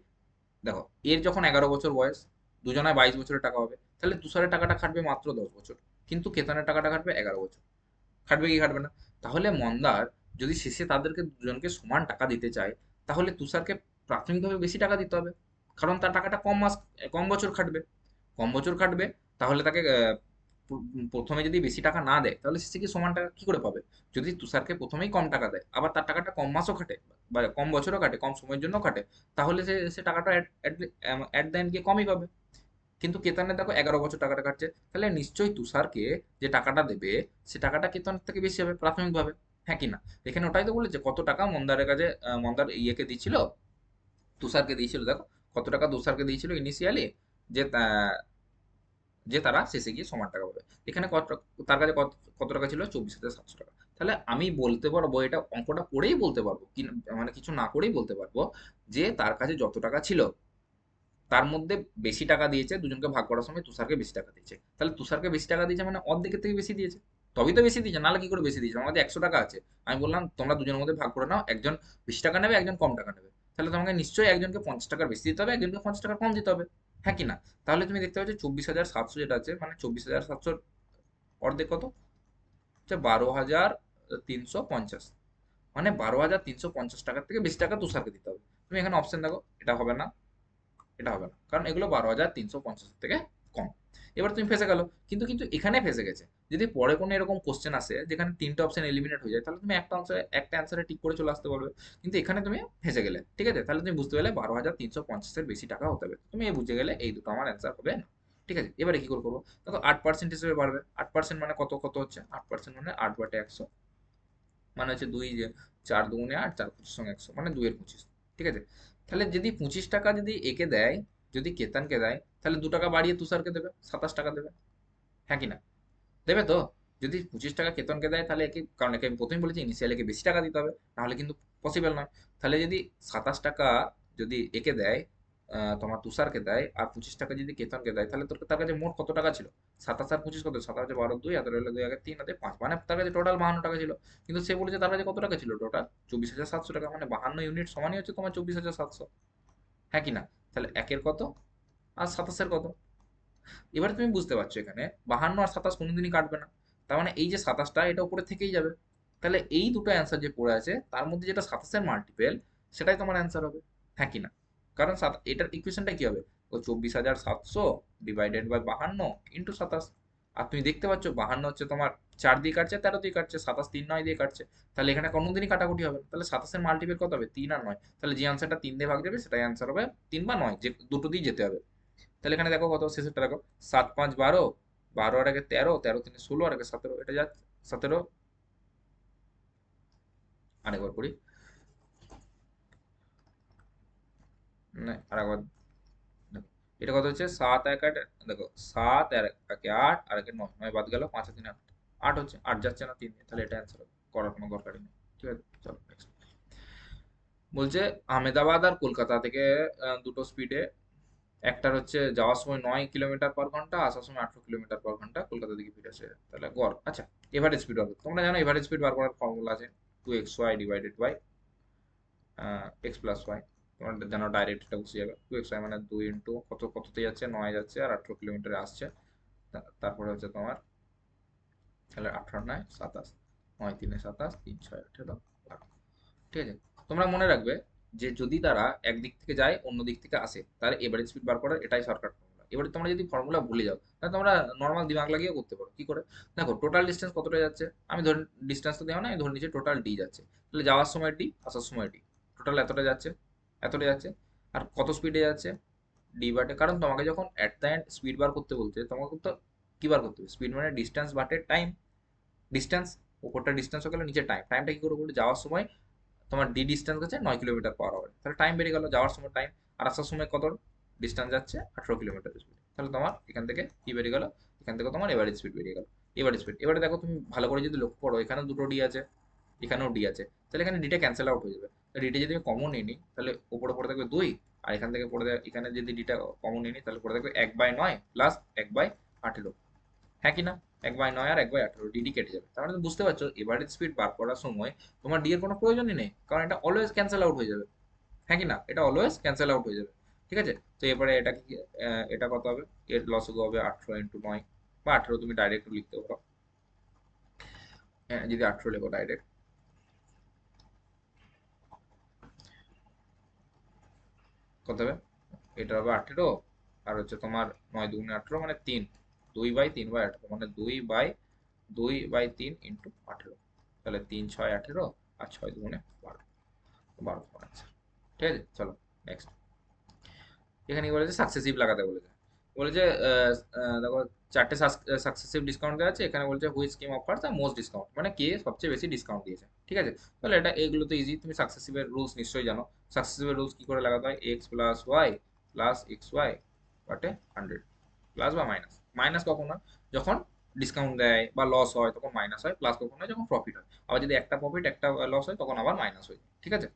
দেখো, এর যখন 11 বছর বয়স, দুজনায় 22 বছরের টাকা হবে, তাহলে তুষারের টাকাটা খাটবে মাত্র 10 বছর, কিন্তু কেতনের টাকাটা খাটবে 11 বছর। খাটবে কি খাটবে না? তাহলে মন্দার যদি শেষে তাদেরকে দুজনকে সমান টাকা দিতে চায়, তাহলে তুষারকে প্রাথমিকভাবে বেশি টাকা দিতে হবে, কারণ তার টাকাটা কম বছর খাটবে। কম বছর খাটবে, তাহলে তাকে প্রথমে যদি বেশি টাকা না দেয়, তাহলে শেষে কি সমান টাকা কি করে পাবে? যদি তুষারকে প্রথমেই কম টাকা দেয়, আবার তার টাকাটা কম মাসও খাটে বা কম বছরও কাটে, কম সময়ের জন্য কাটে, তাহলে সে সে টাকাটা অ্যাট দ্য এন্ড গিয়ে কমই পাবে। কিন্তু কেতনের দেখো 11 বছর টাকাটা কাটছে, তাহলে নিশ্চয়ই তুষারকে যে টাকাটা দেবে, সে টাকাটা কেতনের থেকে বেশি হবে প্রাথমিকভাবে। হ্যাঁ কি না? এখানে ওটাই তো বলেছে, কত টাকা মন্দারের কাছে মন্দার ইয়েকে দিয়েছিল, তুষারকে দিয়েছিল। দেখো কত টাকা তুষারকে দিয়েছিল ইনিশিয়ালি, যে যে তারা শেষে গিয়ে সমান টাকা পাবে। এখানে তার কাছে কত কত টাকা ছিল? 24,700 টাকা। তাহলে আমি বলতে পারবো, এটা অঙ্কটা করেই বলতে পারবো কি, মানে কিছু না করেই বলতে পারবো, যে তার কাছে যত টাকা ছিল তার মধ্যে বেশি টাকা দিয়েছে, দুজনকে ভাগ করার সময় তুষারকে বেশি টাকা দিয়েছে। তাহলে তুষারকে বেশি টাকা দিয়েছে মানে অর্ধেকের থেকে বেশি দিয়েছে, তবেই তো বেশি দিয়েছে, নাহলে কি করে বেশি দিয়েছে? আমার কাছে 100 টাকা আছে, আমি বললাম তোমরা দুজনের মধ্যে ভাগ করে নাও, একজন বেশি টাকা নেবে, একজন কম টাকা নেবে, তাহলে তোমাকে নিশ্চয়ই একজনকে 50 টাকার বেশি দিতে হবে, একজনকে 50 টাকার কম দিতে হবে। হ্যাঁ কি না? তাহলে তুমি দেখতে পাচ্ছ 24,700 যেটা আছে, মানে 24,700 অর্ধেক কত হচ্ছে? 12,350। মানে 12,350 টাকার থেকে বেশি টাকা তুষারকে দিতে হবে। তুমি এখানে অপশন দেখো, এটা হবে না, এটা হবে না, কারণ এগুলো 12,350 থেকে কম। এবার তুমি ফেসে গেল, কিন্তু কিন্তু এখানে ফেসে গেছে। যদি পরে কোনো এরকম কোশ্চেন আসে যেখানে তিনটা অপশন এলিমিনেট হয়ে যায়, তাহলে তুমি একটা অ্যান্সারে টিক করে চলে আসতে পারবে। কিন্তু এখানে তুমি ফেসে গেলে, ঠিক আছে, তাহলে তুমি বুঝতে পারলে 12,350-এর বেশি টাকা হতে হবে, তুমি বুঝে গেলে এই দুটো আমার অ্যান্সার হবে না। ঠিক আছে, এবারে কি করে করবো? দেখো 8% হিসেবে বাড়বে। 8% মানে কত কত হচ্ছে? 8% মানে 8/100, মানে হচ্ছে দুই, যে 4 দুগুণে 8, 4 25 সঙ্গে 100, মানে 2-এর 25। ঠিক আছে, তাহলে যদি 25 টাকা যদি একে দেয়, যদি কেতানকে দেয়, তাহলে 2 টাকা বাড়িয়ে তুষারকে দেবে, 27 টাকা দেবে। হ্যাঁ কি না? দেবে তো? যদি 25 টাকা কেতনকে দেয়, তাহলে একে, কারণ একে আমি প্রথমেই বলেছি ইনিশিয়াল একে বেশি টাকা দিতে হবে, নাহলে কিন্তু পসিবল নয়। তাহলে যদি 27 টাকা যদি একে দেয়, তোমার তুষারকে দেয়, আর 25 টাকা যদি কেতনকে দেয়, তাহলে তার কাছে মোট কত টাকা ছিল? 27 আর 25 কত? 7 আছে 12, 2 হাতে রইলো 2 আগে 3 হাতে 5, মানে তার কাছে টোটাল 52 টাকা ছিল। কিন্তু সে বলেছে তার কাছে কত টাকা ছিল টোটাল? 24,700 টাকা, মানে 52 ইউনিট সমানই হচ্ছে তোমার 24,700। হ্যাঁ কি না? তাহলে একের কত আর 27-এর কত? এবার তুমি বুঝতে পারছো, এখানে 52 আর 27 কোনোদিনই কাটবে না। তার মানে এই যে 27টা, এটা উপরে থেকেই যাবে। তাহলে এই দুটো অ্যান্সার যে পড়ে আছে, তার মধ্যে যেটা 27-এর মাল্টিপেল, সেটাই তোমার অ্যান্সার হবে। হ্যাঁ কি না? কারণ এটার ইকুয়েশনটা কি হবে? ও 24,700 ডিভাইডেড বাই 52 ইন্টু 27। আর তুমি দেখতে পাচ্ছ 52 হচ্ছে তোমার 4 দিয়ে কাটছে, 13 দিয়ে কাটছে, 27 3 9 দিয়ে কাটছে। তাহলে এখানে কোনোদিনই কাটাকুটি হবে না। তাহলে 27-এর মাল্টিপেল কত হবে? 3 আর 9। তাহলে যে অ্যান্সারটা 3 দিয়ে ভাগ যাবে সেটাই অ্যান্সার হবে, 3 বা 9, যে দুটো দিয়ে যেতে হবে। তাহলে এখানে দেখো কত, শেষেরটা দেখো, 7 5 12, 12 আর আগে 13, 13 3 16, আর আগে 17, এটা যা 17। আরেকবার করি, না আরেকবার দেখো, এটা কত হচ্ছে? 7 1 8, দেখো 7 আর 1 8, আর আগে 9, 9 বাদ গেল, 5 আর 3 8, 8 হচ্ছে, 8 যাচ্ছে না 3 দিয়ে, তাহলে এটা অ্যান্সার হবে, করার কোনো দরকারই নেই। ঠিক আছে, চলো next। বলছে আহমেদাবাদ আর কলকাতা থেকে দুটো স্পিডে, একটার হচ্ছে যাওয়ার সময় 9 কিলোমিটার পার ঘন্টা, আসার সময় 18 কিলোমিটার পার ঘন্টা, কলকাতা থেকে ফিরে আসে, তাহলে গড়। আচ্ছা, এভারেজ স্পিড বার করতে, তোমরা জানো এভারেজ স্পিড বার করার ফর্মুলা আছে, 2xy divided by X plus Y. তোমরা জানো ডাইরেক্ট এটা বসে যাবে, 2xy মানে 2 ইন্টু কত কততে যাচ্ছে, 9 যাচ্ছে আর 18 কিলোমিটারে আসছে, তারপরে হচ্ছে তোমার তাহলে 18 9 27, 9 3 27, 3 6 18 12। ঠিক আছে, তোমরা মনে রাখবে যে যদি তারা একদিক থেকে যায় অন্য দিক থেকে আসে তাহলে এভারেজ স্পিড বার করার এটাই শর্টকাট ফর্মুলা। এবারে তোমরা যদি ফর্মুলা ভুলে যাও তাহলে তোমরা নর্মাল দিমাগ লাগিয়েও করতে পারো। কি করে? দেখো টোটাল ডিস্টেন্স কতটা যাচ্ছে, আমি ধরে ডিস্টেন্স তো দেওয়া না, আমি ধরে নিচ্ছি টোটাল ডি যাচ্ছে, তাহলে যাওয়ার সময় ডি, আসার সময় ডি, টোটাল এতটা যাচ্ছে, এতটা যাচ্ছে। আর কত স্পিডে যাচ্ছে? ডি বাটে, কারণ তোমাকে যখন অ্যাট দ্য এন্ড স্পিড বার করতে বলছে তোমাকে তো কি বার করতে হবে? স্পিড মানে ডিস্টেন্স বাটে টাইম। ডিস্টেন্স, উপরটা ডিস্টেন্স হয়ে গেল, নিচে টাইম। টাইমটা কি করে করবে? যাওয়ার সময় তোমার ডি ডিস্টেন্স আছে 9 কিলোমিটার/আওয়ার, তাহলে টাইম বেড়ে গেল যাওয়ার সময় টাইম। আর আসার সময় কত ডিস্টেন্স যাচ্ছে? 18 কিলোমিটার স্পিড, তাহলে তোমার এখান থেকে কি বেরিয়ে গেল? এখান থেকে তোমার এভারেজ স্পিড বেরিয়ে গেল। এভারেজ স্পিড, এবারে দেখো তুমি ভালো করে যদি লক্ষ্য করো এখানেও দুটো ডি আছে, এখানেও ডি আছে, তাহলে এখানে ডিটা ক্যান্সেল আউট হয়ে যাবে। ডিটা যদি আমি কমন নিই তাহলে উপরে পড়ে থাকবে 2, আর এখান থেকে পড়ে এখানে যদি ডিটা কমন নিই তাহলে পড়ে থাকবে 1/9 প্লাস 1/18। হ্যাঁ কি না? 1/9 আর 1/18 ডিডি কেটে যাবে। তার মানে তুমি বুঝতে পারছো এভারেজ স্পিড বার করার সময় তোমার ডি এর কোনো প্রয়োজনই নেই, কারণ এটা অলওয়েজ ক্যান্সেল আউট হয়ে যাবে। হ্যাঁ কি না? এটা অলওয়েজ ক্যান্সেল আউট হয়ে যাবে। ঠিক আছে, তো এরপরে এটা কি, এটা কত হবে? এর লসগু হবে 18 × 9, বা 18 তুমি ডাইরেক্ট লিখতে পারো। হ্যাঁ, যদি 18 লেখো ডাইরেক্ট, কত হবে? এটা হবে 18, আর হচ্ছে তোমার 9 × 2 = 18 মানে 3, 2/3/18 মানে 2/3 × 18, তাহলে 3 6 18 আর 6 2 12, 12 তোমার answer। ঠিক আছে, চলো নেক্সট। এখানে কি বলেছে? সাকসেসিভ লাগাতে বলেছে। বলেছে দেখো চারটে সাকসেসিভ ডিসকাউন্ট দেওয়া আছে, এখানে বলছে which scheme offers the most discount, মানে কে সবচেয়ে বেশি ডিসকাউন্ট দিয়েছে। ঠিক আছে, তাহলে এটা এগুলো তো ইজি, তুমি সাকসেসিভের রুলস নিশ্চয়ই জানো। সাকসেসিভের রুলস কি করে লাগাতে হয়? X plus Y plus X Y বাটে 100, প্লাস বা মাইনাস। মাইনাস কখন হয়? যখন ডিসকাউন্ট দেয় বা লস হয় তখন মাইনাস হয়, প্লাস কখন হয়? যখন প্রফিট হয়। আবার যদি একটা প্রফিট একটা লস হয় তখন আবার মাইনাস হয়। ঠিক আছে,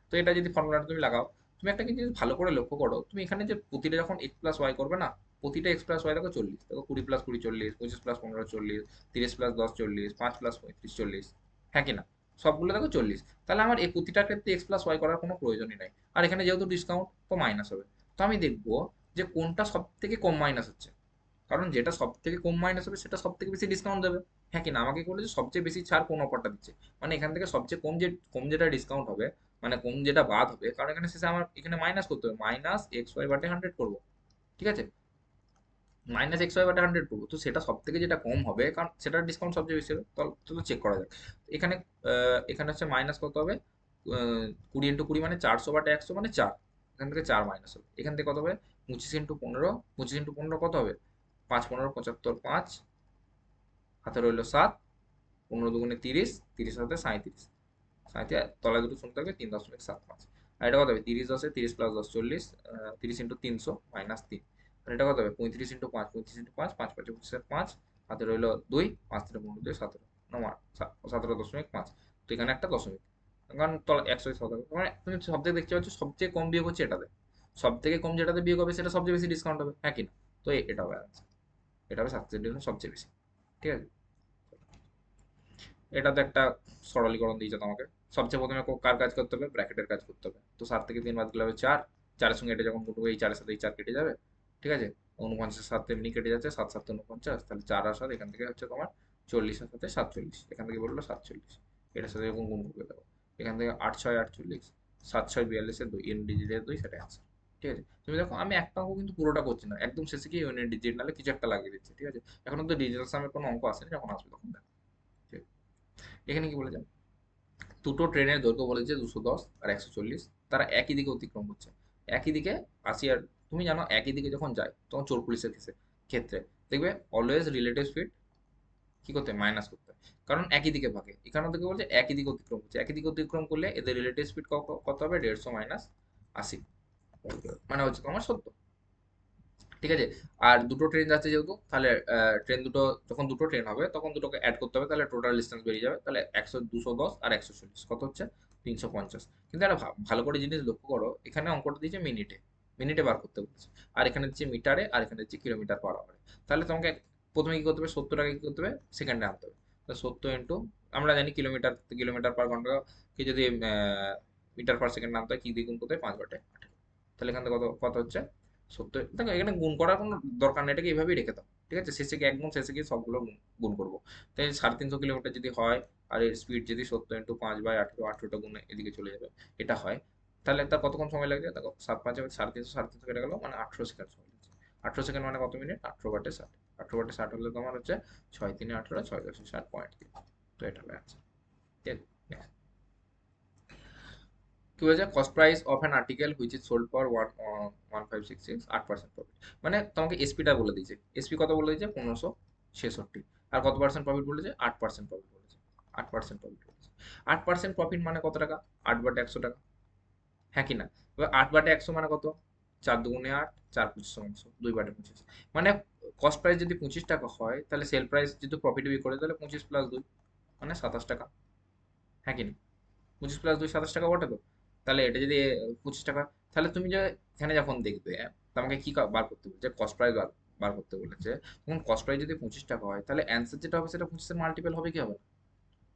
তো এটা যদি ফর্মুলাটা তুমি লাগাও, তুমি একটা কিন্তু ভালো করে লক্ষ্য করো, তুমি এখানে যে প্রতিটা যখন এক্স প্লাস ওয়াই করবে না, প্রতিটা এক্স প্লাস ওয়াই দেখো 40, দেখো 20 + 20 40, 25 + 15 40, 30 + 10 40, 5 + 35 40। হ্যাঁ কিনা? সবগুলো দেখো 40, তাহলে আমার এই প্রতিটার ক্ষেত্রে এক্স প্লাস ওয়াই করার কোনো প্রয়োজনই নাই। আর এখানে যেহেতু ডিসকাউন্ট তো মাইনাস হবে, তো আমি দেখবো যে কোনটা সব থেকে কম মাইনাস হচ্ছে, কারণ যেটা সব থেকে কম মাইনাস হবে সেটা সব থেকে বেশি ডিসকাউন্ট দেবে। হ্যাঁ কিনা? আমাকে বলে যে সবচেয়ে বেশি ছাড় কোন অফারটা দিচ্ছে, মানে এখান থেকে সবচেয়ে কম যে কম যেটা ডিসকাউন্ট হবে, মানে কম যেটা বাদ হবে, কারণ এখানে শেষে আমার এখানে মাইনাস করতে হবে, -xy/100 করবো। ঠিক আছে, -xy/100 করবো, তো সেটা সব থেকে যেটা কম হবে কারণ সেটার ডিসকাউন্ট সবচেয়ে বেশি হবে। তো চেক করা যাক এখানে। এখানে হচ্ছে মাইনাস কত হবে? 20 × 20 মানে 400/100 মানে 4, এখান থেকে 4 মাইনাস হবে। এখান থেকে কত হবে? 25 × 15, 25 × 15 কত হবে? 5 15 75, 5 হাতে রইলো 7, 15 × 2 = 30, 30 হাতে 37, 37 তলায় দুটো শূন্য থাকবে, 3.75। আর এটা কত হবে? 30 × 10 30 + 10 40, 30 × 300 -3। আর এটা কত হবে? 35 × 5 35 × 5, 5 5 25 5, হাতে রইলো 2, 5 3 15 2 17, 17.5। তো এখানে একটা দশমিক, কারণ তলা 100 হবে, মানে তুমি সব থেকে দেখতে পাচ্ছ সবচেয়ে কম বিয়োগ হচ্ছে এটাতে, সব থেকে কম যেটাতে বিয়োগ হবে সেটা সবচেয়ে বেশি ডিসকাউন্ট হবে। হ্যাঁ কি না? তো এটা হবে answer। এটা হবে সাকসেস সবচেয়ে বেশি। ঠিক আছে, এটাতে একটা সরলীকরণ দিয়েছে তোমাকে। সবচেয়ে প্রথমে কার কাজ করতে হবে? ব্র্যাকেটের কাজ করতে হবে। তো 7 থেকে 3 বাদ গেলে হবে 4, 4-এর সঙ্গে এটা যখন গুণ করবো এই 4-এর সাথে এই 4 কেটে যাবে। ঠিক আছে, 49-এর সাথে এমনি কেটে যাচ্ছে, 7 7 49, তাহলে 4 আর 7 এখান থেকে হচ্ছে তোমার 40-এর সাথে 47, এখান থেকে বললো 47, এটার সাথে যখন গুণ করবে দেখো এখান থেকে 8 6 48, 7 6 42-এর 2, ইউনিট ডিজিটের 2, সেটা অ্যান্সার। ঠিক আছে, তুমি দেখো আমি একটা অঙ্ক কিন্তু পুরোটা করছি না, একদম শেষে গিয়ে ইউনিট ডিজিট নাহলে কিছু একটা লাগিয়ে দিচ্ছি। ঠিক আছে, এখন তো ডিজিটাল সামের কোনো অঙ্ক আসেনি, যখন আসবে তখন দেখো। ঠিক আছে? এখানে কি বলেছে? দুটো ট্রেনের দৈর্ঘ্য বলেছে 210 আর 140, তারা একই দিকে অতিক্রম করছে। একই দিকে 80 আর, তুমি জানো একই দিকে যখন যায় তখন চোর পুলিশের ক্ষেত্রে দেখবে অলওয়েজ রিলেটিভ স্পিড কি করতে হয়? মাইনাস করতে হয়, কারণ একই দিকে ভাগে। এখানে থেকে বলছে একই দিকে অতিক্রম করছে, একই দিকে অতিক্রম করলে এদের রিলেটিভ স্পিড কত হবে? 150 - 80, মানে হচ্ছে তোমার 70। ঠিক আছে, আর দুটো ট্রেন যাচ্ছে যেহেতু, তাহলে ট্রেন দুটো, যখন দুটো ট্রেন হবে তখন দুটোকে অ্যাড করতে হবে, তাহলে টোটাল ডিস্টেন্স বেরিয়ে যাবে। তাহলে 210 আর 140 কত হচ্ছে? 350। কিন্তু একটা ভালো করে জিনিস লক্ষ্য করো, এখানে অঙ্কটা দিয়েছে মিনিটে, মিনিটে বার করতে বলছে, আর এখানে দিচ্ছে মিটারে, আর এখানে দিচ্ছে কিলোমিটার/আওয়ারে। তাহলে তোমাকে প্রথমে কি করতে হবে? 70টাকে কি করতে হবে? সেকেন্ডে আনতে হবে। তো 70 ইন্টু, আমরা জানি কিলোমিটার/ঘন্টাকে যদি মিটার/সেকেন্ড আনতে হয় কি দিয়ে গুণ করতে হয়? 5/18। তাহলে এখান থেকে কত কত হচ্ছে? 70। দেখো এখানে গুণ করার কোনো দরকার নেই, এটাকে এইভাবেই রেখে দাও। ঠিক আছে, শেষে গিয়ে একদম শেষে গিয়ে সবগুলো গুণ করবো। তাই 350 কিলোমিটার যদি হয়, আর এর স্পিড যদি 70 × 5/18, 18টা গুণে এদিকে চলে যাবে, এটা হয়, তাহলে তার কতক্ষণ সময় লাগবে? দেখো 7×5 350, 350 কেটে গেল, মানে 18 সেকেন্ড সময় লাগছে। 18 সেকেন্ড মানে কত মিনিট? 18/60। 18/60 হলে তোমার হচ্ছে 6×3 = 18, 6×10=60.3। তো এটা হলো অ্যান্সার। ঠিক আছে, next। কি বলেছে? Cost price of an article which is sold for 1566, 8% profit. মানে তোমাকে এসপিটা বলে দিয়েছে। এসপি কত বলে দিয়েছে? 1566। আর কত পার্সেন্ট প্রফিট বলেছে? 8% প্রফিট বলেছে। 8% প্রফিট বলেছে। 8% প্রফিট মানে কত টাকা? 8/100 টাকা। হ্যাঁ কি না? এবার 8/100 মানে কত? 4×2 = 8, 4×25 2/25। মানে কস্ট প্রাইস যদি 25 টাকা হয়, তাহলে সেল প্রাইস যদি প্রফিট বি করে, তাহলে 25 + 2 মানে 27 টাকা। হ্যাঁ কি না? 25 + 2 27 টাকা বটে তো। তাহলে এটা যদি 25 টাকা, তাহলে তুমি যে এখানে যখন দেখবে, তোমাকে কি বার করতে বলছে? কস্ট প্রাইস বার বার করতে বলেছে। তখন কস্ট প্রাইস যদি 25 টাকা হয়, তাহলে অ্যান্সার যেটা হবে সেটা 25-এর মাল্টিপল হবে কি হবে না?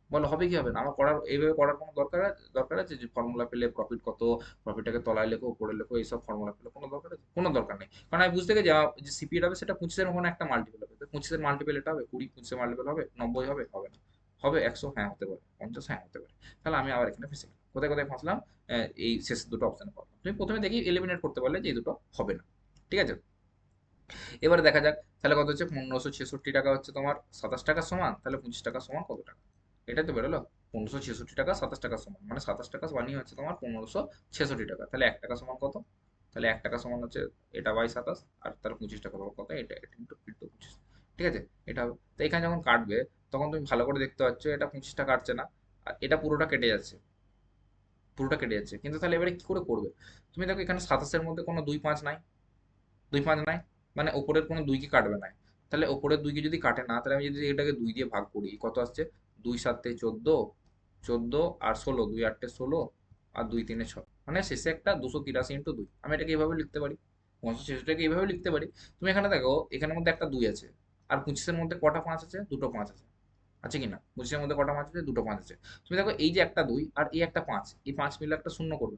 বলো হবে কি হবে না? আমার করার এইভাবে করার কোনো দরকার আছে যে ফর্মুলা পেলে প্রফিট কত, প্রফিটটাকে তলায় লেখো উপরে লেখো, এইসব ফর্মুলা পেলে কোনো দরকার আছে? কোনো দরকার নেই। কারণ আমি বুঝতে গেছি যে সিপিএ হবে সেটা 25-এর কোনো একটা মাল্টিপল হবে। 25-এর মাল্টিপল এটা হবে 20, 25-এর মাল্টিপল হবে 90, হবে হবে না? হবে 100, হ্যাঁ হতে পারে 50, হ্যাঁ হতে পারে। তাহলে আমি আবার এখানে ফেসে গেলাম। কোথায় কোথায় ফাঁসলাম? এই শেষ দুটো অপশন পাবো। তুমি প্রথমে দেখি এলিমিনেট করতে পারলে যে এই দুটো হবে না। ঠিক আছে, এবারে দেখা যাক তাহলে কত হচ্ছে। 1566 টাকা হচ্ছে তোমার 27 টাকার সমান, তাহলে 25 টাকা সমান কত টাকা? এটাই তো বেরোলো। 1566 টাকা 27 টাকা সমান, মানে 27 টাকা বানিয়ে হচ্ছে তোমার 1566 টাকা। তাহলে 1 টাকা সমান কত? তাহলে 1 টাকা সমান হচ্ছে এটা বাই 27, আর তাহলে 25 টাকা পাবো কত? এটা ইন্টু ইন্টু 25। ঠিক আছে, এটা হবে। তো এখানে যখন কাটবে, তখন তুমি ভালো করে দেখতে পাচ্ছ এটা 25টা কাটছে না, আর এটা পুরোটা কেটে যাচ্ছে। পুরোটা কেটে যাচ্ছে, কিন্তু তাহলে এবারে কি করে করবে? তুমি দেখো এখানে 27-এর মধ্যে কোনো 2-5 নাই। 2-5 নাই, মানে ওপরের কোনো 2 কি কাটবে না। তাহলে ওপরের 2 কে যদি কাটে না, তাহলে আমি যদি এটাকে 2 দিয়ে ভাগ করি, কত আসছে? 2×7 = 14, 14 আর 16, 2×8 = 16, আর 2×3 = 6, মানে শেষে একটা 283 × 2। আমি এটাকে এইভাবে লিখতে পারি, 566টাকে এইভাবে লিখতে পারি। তুমি এখানে দেখো এখানের মধ্যে একটা 2 আছে, আর 25-এর মধ্যে কটা 5 আছে? দুটো 5 আছে। আছে কি না? 25-এর মধ্যে কটা 5 আছে? দুটো 5 আছে। তুমি দেখো এই যে একটা 2 আর এই একটা 5, এই 5 মিলে একটা শূন্য করবে।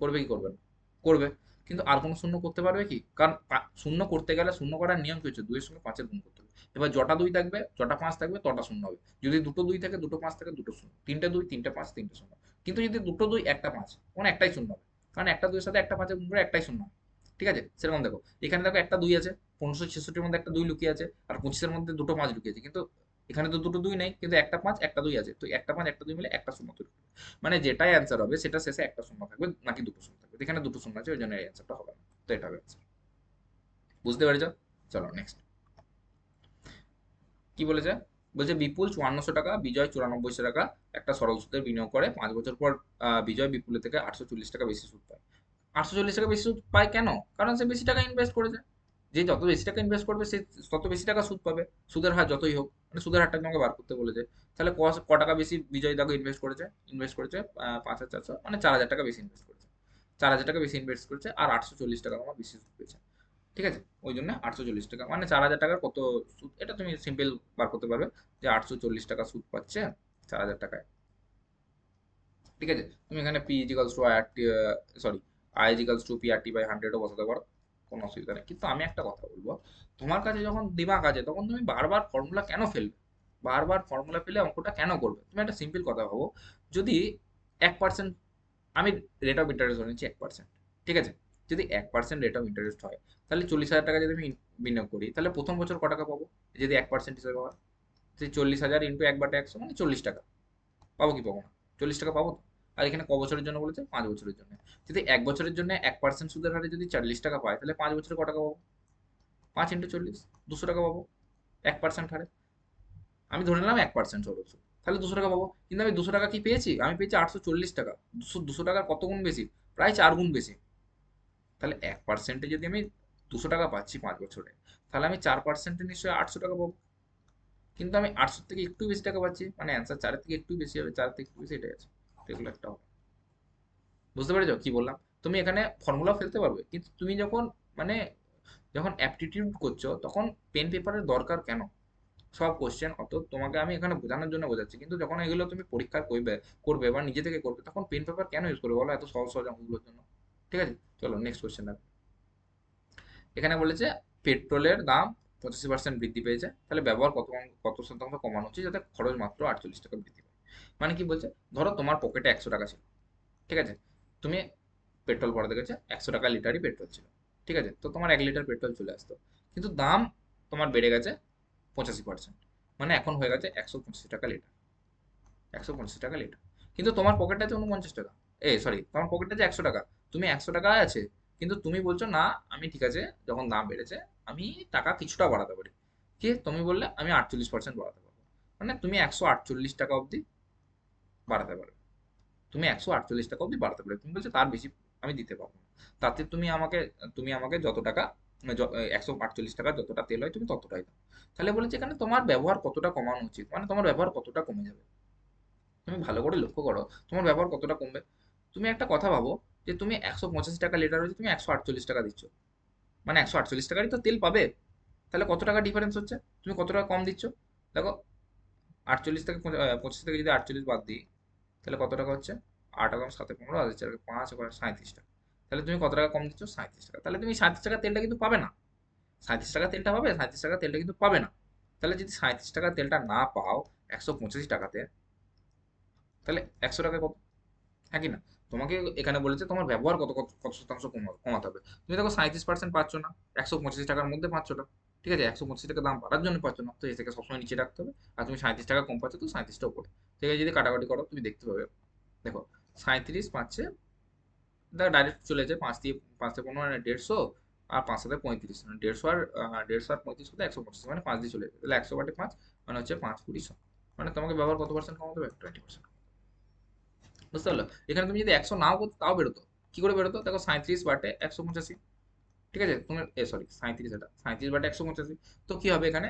করবে কি করবে না? করবে। কিন্তু আর কোনো শূন্য করতে পারবে কি? কারণ শূন্য করতে গেলে শূন্য করার নিয়ম কি হচ্ছে? 2 এর সঙ্গে 5-এর গুণ করতে হবে। এবার যটা 2 থাকবে, যটা 5 থাকবে, তটা শূন্য হবে। যদি দুটো 2 থাকে, দুটো 5 থাকে, দুটো শূন্য। তিনটে 2, তিনটে 5, তিনটে শূন্য। কিন্তু যদি দুটো 2, একটা 5, মানে একটাই শূন্য হবে। কারণ একটা 2 এর সাথে একটা 5-এর গুণ করে একটাই শূন্য হয়। ঠিক আছে? সেরকম দেখো। এখানে দেখো একটা 2 আছে। 1566-র মধ্যে একটা 2 লুকিয়ে আছে। আর 25-এর মধ্যে দুটো 5 লুকিয়ে আছে। কিন্তু এখানে তো দুটো 2 নেই। কিন্তু একটা 5, একটা 2 আছে। তো একটা 5, একটা 2 মিলে একটা শূন্য তৈরি করবে। মানে যেটাই অ্যান্সার হবে সেটা শেষে একটা শূন্য থাকবে নাকি দুটো শূন্য থাকবে। এখানে দুটো শূন্য আছে, ওই জন্য এই অ্যান্সারটা হবে না। তো এটা হবে অ্যান্সার। বুঝতে পেরেছো? চলো নেক্সট। কি বলেছে? বলছে বিপুল 5400 টাকা, বিজয় 9400 টাকা একটা সরল সুদের বিনিয়োগ করে 5 বছর পর বিজয় বিপুলের থেকে 840 টাকা বেশি সুদ পায়। 840 টাকা বেশি সুদ পায় কেন? কারণ সে বেশি টাকা ইনভেস্ট করেছে। যে যত বেশি টাকা ইনভেস্ট করবে সে তত বেশি টাকা সুদ পাবে। সুদের হার যতই হোক, মানে সুদের হারটা তোমাকে বার করতে বলেছে। তাহলে ক টাকা বেশি বিজয় দেখো ইনভেস্ট করেছে 5,400, মানে 4,000 টাকা বেশি ইনভেস্ট করেছে। 4,000 টাকা বেশি ইনভেস্ট করেছে, আর 840 টাকা আমার বেশি সুদ পেয়েছে। ঠিক আছে, ওই জন্য 840 টাকা, মানে 4,000 টাকার কত সুদ, এটা তুমি সিম্পল বার করতে পারবে যে 840 টাকা সুদ পাচ্ছে 4,000 টাকায়। ঠিক আছে, তুমি এখানে P equals to sorry I equals to P R T by 100ও বসাতে পারো, কোনো অসুবিধা নেই। কিন্তু আমি একটা কথা বলবো, তোমার কাছে যখন দিমাগ আছে তখন তুমি বারবার ফর্মুলা কেন ফেলবে? বারবার ফর্মুলা ফেলে অঙ্কটা কেন করবে? তুমি একটা সিম্পল কথা ভাবো, যদি 1%, আমি রেট অফ ইন্টারেস্ট ধরে নিচ্ছি 1%। ঠিক আছে, যদি 1% রেট অফ ইন্টারেস্ট হয়, তাহলে 40,000 টাকা যদি আমি বিনিয়োগ করি, তাহলে প্রথম বছর ক টাকা পাবো? যদি 1% হিসেবে হয়, সেই 40,000 ইন্টু 1/100 মানে 40 টাকা। পাবো কি পাবো না? 40 টাকা পাবো তো। আর এখানে ক বছরের জন্য বলেছে? 5 বছরের জন্য। যদি 1 বছরের জন্য 1% সুদের হারে যদি 40 টাকা পায়, তাহলে 5 বছরে ক টাকা পাবো? 5 × 40, 200 টাকা পাবো 1% হারে। আমি ধরে নিলাম 1% সরল সুদ, তাহলে 200 টাকা পাবো। কিন্তু আমি 200 টাকা কি পেয়েছি? আমি পেয়েছি 840 টাকা। 200 টাকার কত গুণ বেশি? প্রায় 4 গুণ বেশি। তাহলে 1%-এ যদি আমি 200 টাকা পাচ্ছি 5 বছরে, তাহলে আমি 4%-এ নিশ্চয়ই 800 টাকা পাবো। কিন্তু আমি 800 থেকে একটু বেশি টাকা পাচ্ছি, মানে অ্যান্সার 4-এর থেকে একটু বেশি হবে, 4 থেকে একটু বেশি, এটাই আছে। তো এগুলো একটা হবে। বুঝতে পেরেছো কি বললাম? তুমি এখানে ফর্মুলা ফেলতে পারবে, কিন্তু তুমি যখন, মানে যখন অ্যাপটিটিউড করছো, তখন পেন পেপারের দরকার কেন? সব কোশ্চেন অত তোমাকে আমি এখানে বোঝানোর জন্য বোঝাচ্ছি, কিন্তু যখন এগুলো তুমি পরীক্ষা করবে করবে বা নিজে থেকে করবে, তখন পেন পেপার কেন ইউজ করবে বলো এত সহজ সহজ অঙ্কগুলোর জন্য? ঠিক আছে, চলো নেক্সট কোশ্চেন। এখানে বলেছে পেট্রোলের দাম 85% বৃদ্ধি পেয়েছে, তাহলে ব্যবহার কত শতাংশ কমানো উচিত যাতে খরচ মাত্র 48 টাকা বৃদ্ধি পায়। মানে কি বলছে, ধরো তোমার পকেটে 100 টাকা ছিল, ঠিক আছে, তুমি পেট্রোল ভরাতে গেছে, 100 টাকা লিটারই পেট্রোল ছিল, ঠিক আছে, তো তোমার 1 লিটার পেট্রোল চলে আসতো, কিন্তু দাম তোমার বেড়ে গেছে 85%, মানে এখন হয়ে গেছে 185 টাকা লিটার, 185 টাকা লিটার। কিন্তু তোমার পকেটে আছে 49 টাকা, সরি, তোমার পকেটে আছে 100 টাকা, তুমি 100 টাকা আছে, কিন্তু তুমি বলছো না, আমি ঠিক আছে, যখন দাম বেড়েছে আমি টাকা কিছুটা বাড়াতে পারি, কি তুমি বললে আমি 48% বাড়াতে পারবো, মানে তুমি 148 টাকা অবধি বাড়াতে পারবে, তুমি 148 টাকা অবধি বাড়াতে পারবে, তুমি বলছো তার বেশি আমি দিতে পারবো না, তাতে তুমি আমাকে যত টাকা, 148 টাকা যতটা তেল হয় তুমি ততটাই দাও। তাহলে বলেছে এখানে তোমার ব্যবহার কতটা কমানো উচিত, মানে তোমার ব্যবহার কতটা কমে যাবে, তুমি ভালো করে লক্ষ্য করো তোমার ব্যবহার কতটা কমবে। তুমি একটা কথা ভাবো, যে তুমি 185 টাকা লিটার হচ্ছে তুমি 148 টাকা দিচ্ছ, মানে 148 টাকারই তো তেল পাবে, তাহলে কত টাকা ডিফারেন্স হচ্ছে, তুমি কত টাকা কম দিচ্ছ। দেখো, 48 থেকে 25 থেকে যদি 48 বাদ দিই, তাহলে কত টাকা হচ্ছে, 8 এবং 7 15 আর 4 5 37 টাকা, তাহলে তুমি কত টাকা কম দিচ্ছ, 37 টাকা, তাহলে তুমি 37 টাকা তেলটা কিন্তু পাবে না, 37 টাকা তেলটা পাবে, 37 টাকা তেলটা কিন্তু পাবে না। তাহলে যদি 37 টাকা তেলটা না পাও 185 টাকাতে, তাহলে 100 টাকা কত, হ্যাঁ কি না। তোমাকে এখানে বলেছে তোমার ব্যবহার কত কত কত শতাংশ কমাতে হবে, তুমি দেখো 37% পাচ্ছ না, 185 টাকার মধ্যে পাচ্ছ না, ঠিক আছে, 185 টাকা দাম বাড়ার জন্য পাচ্ছ না, তো এটাকে সবসময় নিচে রাখতে হবে, আর তুমি 37 টাকা কম পাচ্ছ, তো 37টা উপরে, ঠিক আছে, যদি কাটাকাটি করো তুমি দেখতে পাবে, দেখো 37 পাচ্ছে, দেখো ডাইরেক্ট চলে যায় 5 দিয়ে 15 মানে 150, আর 5 7 35 মানে 150 আর 35 হতে 125, মানে 5 দিয়ে চলে যাবে, তাহলে 100/5 মানে হচ্ছে 5 20 মানে তোমাকে ব্যবহার কত পার্সেন্ট কমাতে হবে, 20%। বুঝতে পারলো, এখানে তুমি যদি 100 নাও করতো তাও বেরোতো, কি করে বেরোতো, দেখো 37/185, ঠিক আছে, তুমি সরি 37, এটা 37/185, তো কি হবে এখানে,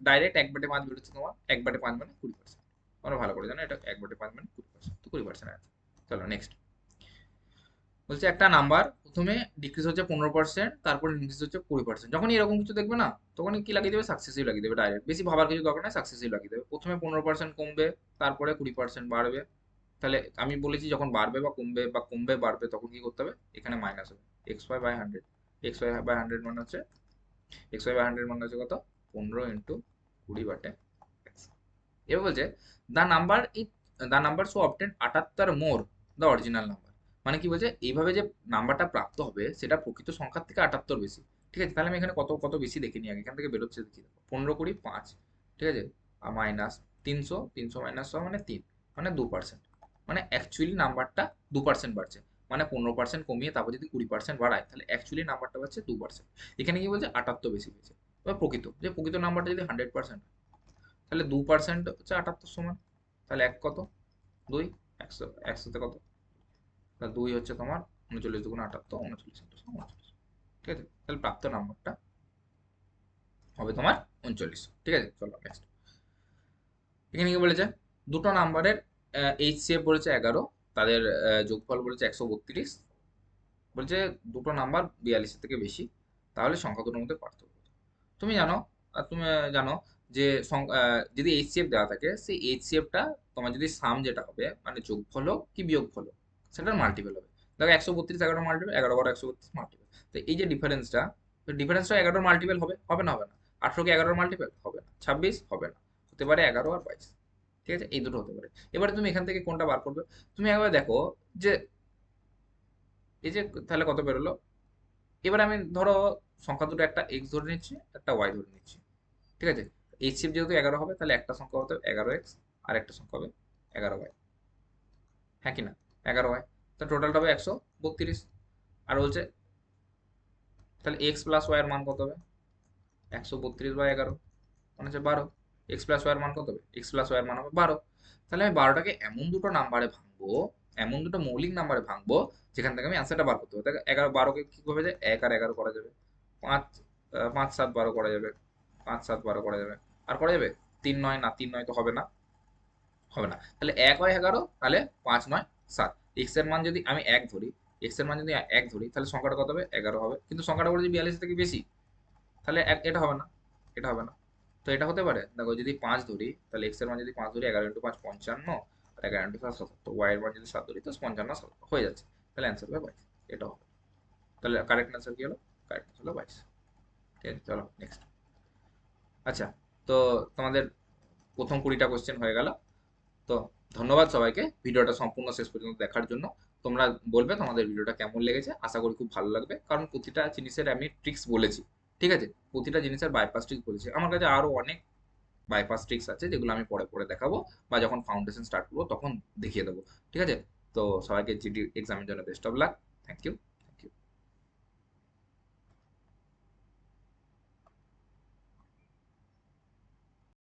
ডাইরেক্ট 1/5 বেরোচ্ছে তোমার, 1/5 মানে 20%, তোমরা ভালো করে জানো এটা 1/5 মানে 20%, তো 20% আছে। চলো নেক্সট, বলছে একটা নাম্বার প্রথমে ডিক্রিজ হচ্ছে 15%, তারপরে ইনক্রিজ হচ্ছে 20%, যখন এরকম কিছু দেখবে না, তখন কি লাগিয়ে দেবে, সাকসেসিভ লাগিয়ে দেবে, ডাইরেক্ট বেশি ভাবার কিছু দরকার নেই, সাকসেসিভ লাগিয়ে দেবে, প্রথমে 15% কমবে, তারপরে 20% বাড়বে। তাহলে আমি বলেছি যখন বাড়বে বা কমবে বা কমবে বাড়বে তখন কি করতে হবে, এখানে মাইনাস হবে, XY/100, XY/100 মানে হচ্ছে, XY/100 মানে হচ্ছে কত, 15 × 20/X। এবার বলছে the number the number show obtain 78 more the original number, মানে কি বলছে, এইভাবে যে নাম্বারটা প্রাপ্ত হবে সেটা প্রকৃত সংখ্যার থেকে 78 বেশি, ঠিক আছে, তাহলে আমি এখানে কত কত বেশি দেখে নিই আগে, এখান থেকে বেরোচ্ছে দেখি, 15 × 5, ঠিক আছে, আর মাইনাস 300, 300 মাইনাস 100 মানে 3, মানে 2%, মানে অ্যাকচুয়ালি নাম্বারটা 2% বাড়ছে, মানে 15% কমিয়ে তারপর যদি 20% বাড়ায় তাহলে অ্যাকচুয়ালি নাম্বারটা বাড়ছে 2%। এখানে কি বলছে 78 বেশি পেয়েছে, এবার প্রকৃত নাম্বারটা যদি 100%, তাহলে 2% হচ্ছে 78 সমান, তাহলে এক কত, 2, 100, 100তে কত, তাহলে 2 হচ্ছে তোমার 39 × 78, 39 ঠিক আছে, তাহলে প্রাপ্ত নাম্বারটা হবে তোমার 39, ঠিক আছে। চলো নেক্সট, এখানে কি বলেছে, দুটো নাম্বারের HCF বলেছে 11, তাদের যোগফল বলেছে 132, বলছে দুটো নাম্বার 42 থেকে বেশি, তাহলে সংখ্যা দুটোর মধ্যে পার্থক্য কত? তুমি জানো, তুমি জানো যে যদি HCF দেওয়া থাকে, সেই HCFটা তোমার যদি সাম যেটা হবে, মানে যোগফল হোক কি বিয়োগফল হোক, সেটার মাল্টিপল হবে। দেখো 132 11 মাল্টিপল, 11 × 12 132 মাল্টিপল, তো এই যে ডিফারেন্সটা, ডিফারেন্সটা 11 মাল্টিপল হবে, হবে না হবে না, 18 কি 11 মাল্টিপল হবে না, 26 হবে না, হতে পারে 11 আর 22, ঠিক আছে, এই দুটো হতে পারে। এবারে তুমি এখান থেকে কোনটা বার করবে, তুমি একবার দেখো যে এই যে তাহলে কত বেরোলো, এবার আমি ধরো সংখ্যা দুটো, একটা এক্স ধরে নিচ্ছি, একটা ওয়াই ধরে নিচ্ছি, ঠিক আছে, এইচসিএফ যেহেতু 11 হবে, তাহলে একটা সংখ্যা হতে 11x, আর একটা সংখ্যা হবে 11y, হ্যাঁ কি না, 11y, তো টোটালটা হবে 132, আর বলছে তাহলে এক্স প্লাস ওয়াই এর মান কত হবে, 132/11 মানে হচ্ছে 12, এক্স প্লাস ওয়াই এর মান কত হবে, এক্স প্লাস ওয়াই এর মান হবে 12, তাহলে আমি 12টাকে এমন দুটো নাম্বারে ভাঙবো, এমন দুটো মৌলিক নাম্বারে ভাঙবো যেখান থেকে আমি অ্যান্সারটা বার করতে হবে। তাহলে 11 12কে কি করবে, যে 1 আর 11 করা যাবে, 5 5 7 12 করা যাবে, 5 7 12 করা যাবে, আর করা যাবে 3 9, না 3 9 তো হবে না, হবে না, তাহলে 1 হয় 11, তাহলে 5 9 7, এক্স এর মান যদি আমি 1 ধরি, এক্স এর মান যদি 1 ধরি, তাহলে সংখ্যাটা কত হবে, 11 হবে, কিন্তু সংখ্যাটা বলে যে 42 থেকে বেশি, তাহলে এটা হবে না, এটা হবে না, তো এটা হতে পারে, দেখো যদি 5 ধরি, তাহলে এক্স এর মান যদি 5 ধরি, 11 × 5 55, আর 11 × 7 77, ওয়াই এর মান যদি 7 ধরি তো 55 7 হয়ে যাচ্ছে, তাহলে অ্যান্সার হবে 22, এটা হবে, তাহলে কারেক্ট অ্যান্সার কি হলো, কারেক্ট অ্যান্সার হলো 22, ঠিক আছে। চলো নেক্সট, আচ্ছা, তো তোমাদের প্রথম 20টা কোশ্চেন হয়ে গেল। তো ধন্যবাদ সবাইকে ভিডিওটা সম্পূর্ণ শেষ পর্যন্ত দেখার জন্য। তোমরা বলবে তোমাদের ভিডিওটা কেমন লেগেছে, আশা করি খুব ভালো লাগবে, কারণ প্রতিটা জিনিসের আমি ট্রিক্স বলেছি। ঠিক আছে, প্রতিটা জিনিসের বাইপাস ট্রিক্স বলেছি। আমার কাছে আরো অনেক বাইপাস ট্রিক্স আছে যেগুলো আমি পরে পরে দেখাবো, বা যখন ফাউন্ডেশন স্টার্ট করবো তখন দেখিয়ে দেবো। ঠিক আছে, তো সবাইকে জিডি এক্সামের জন্য best of luck. Thank you.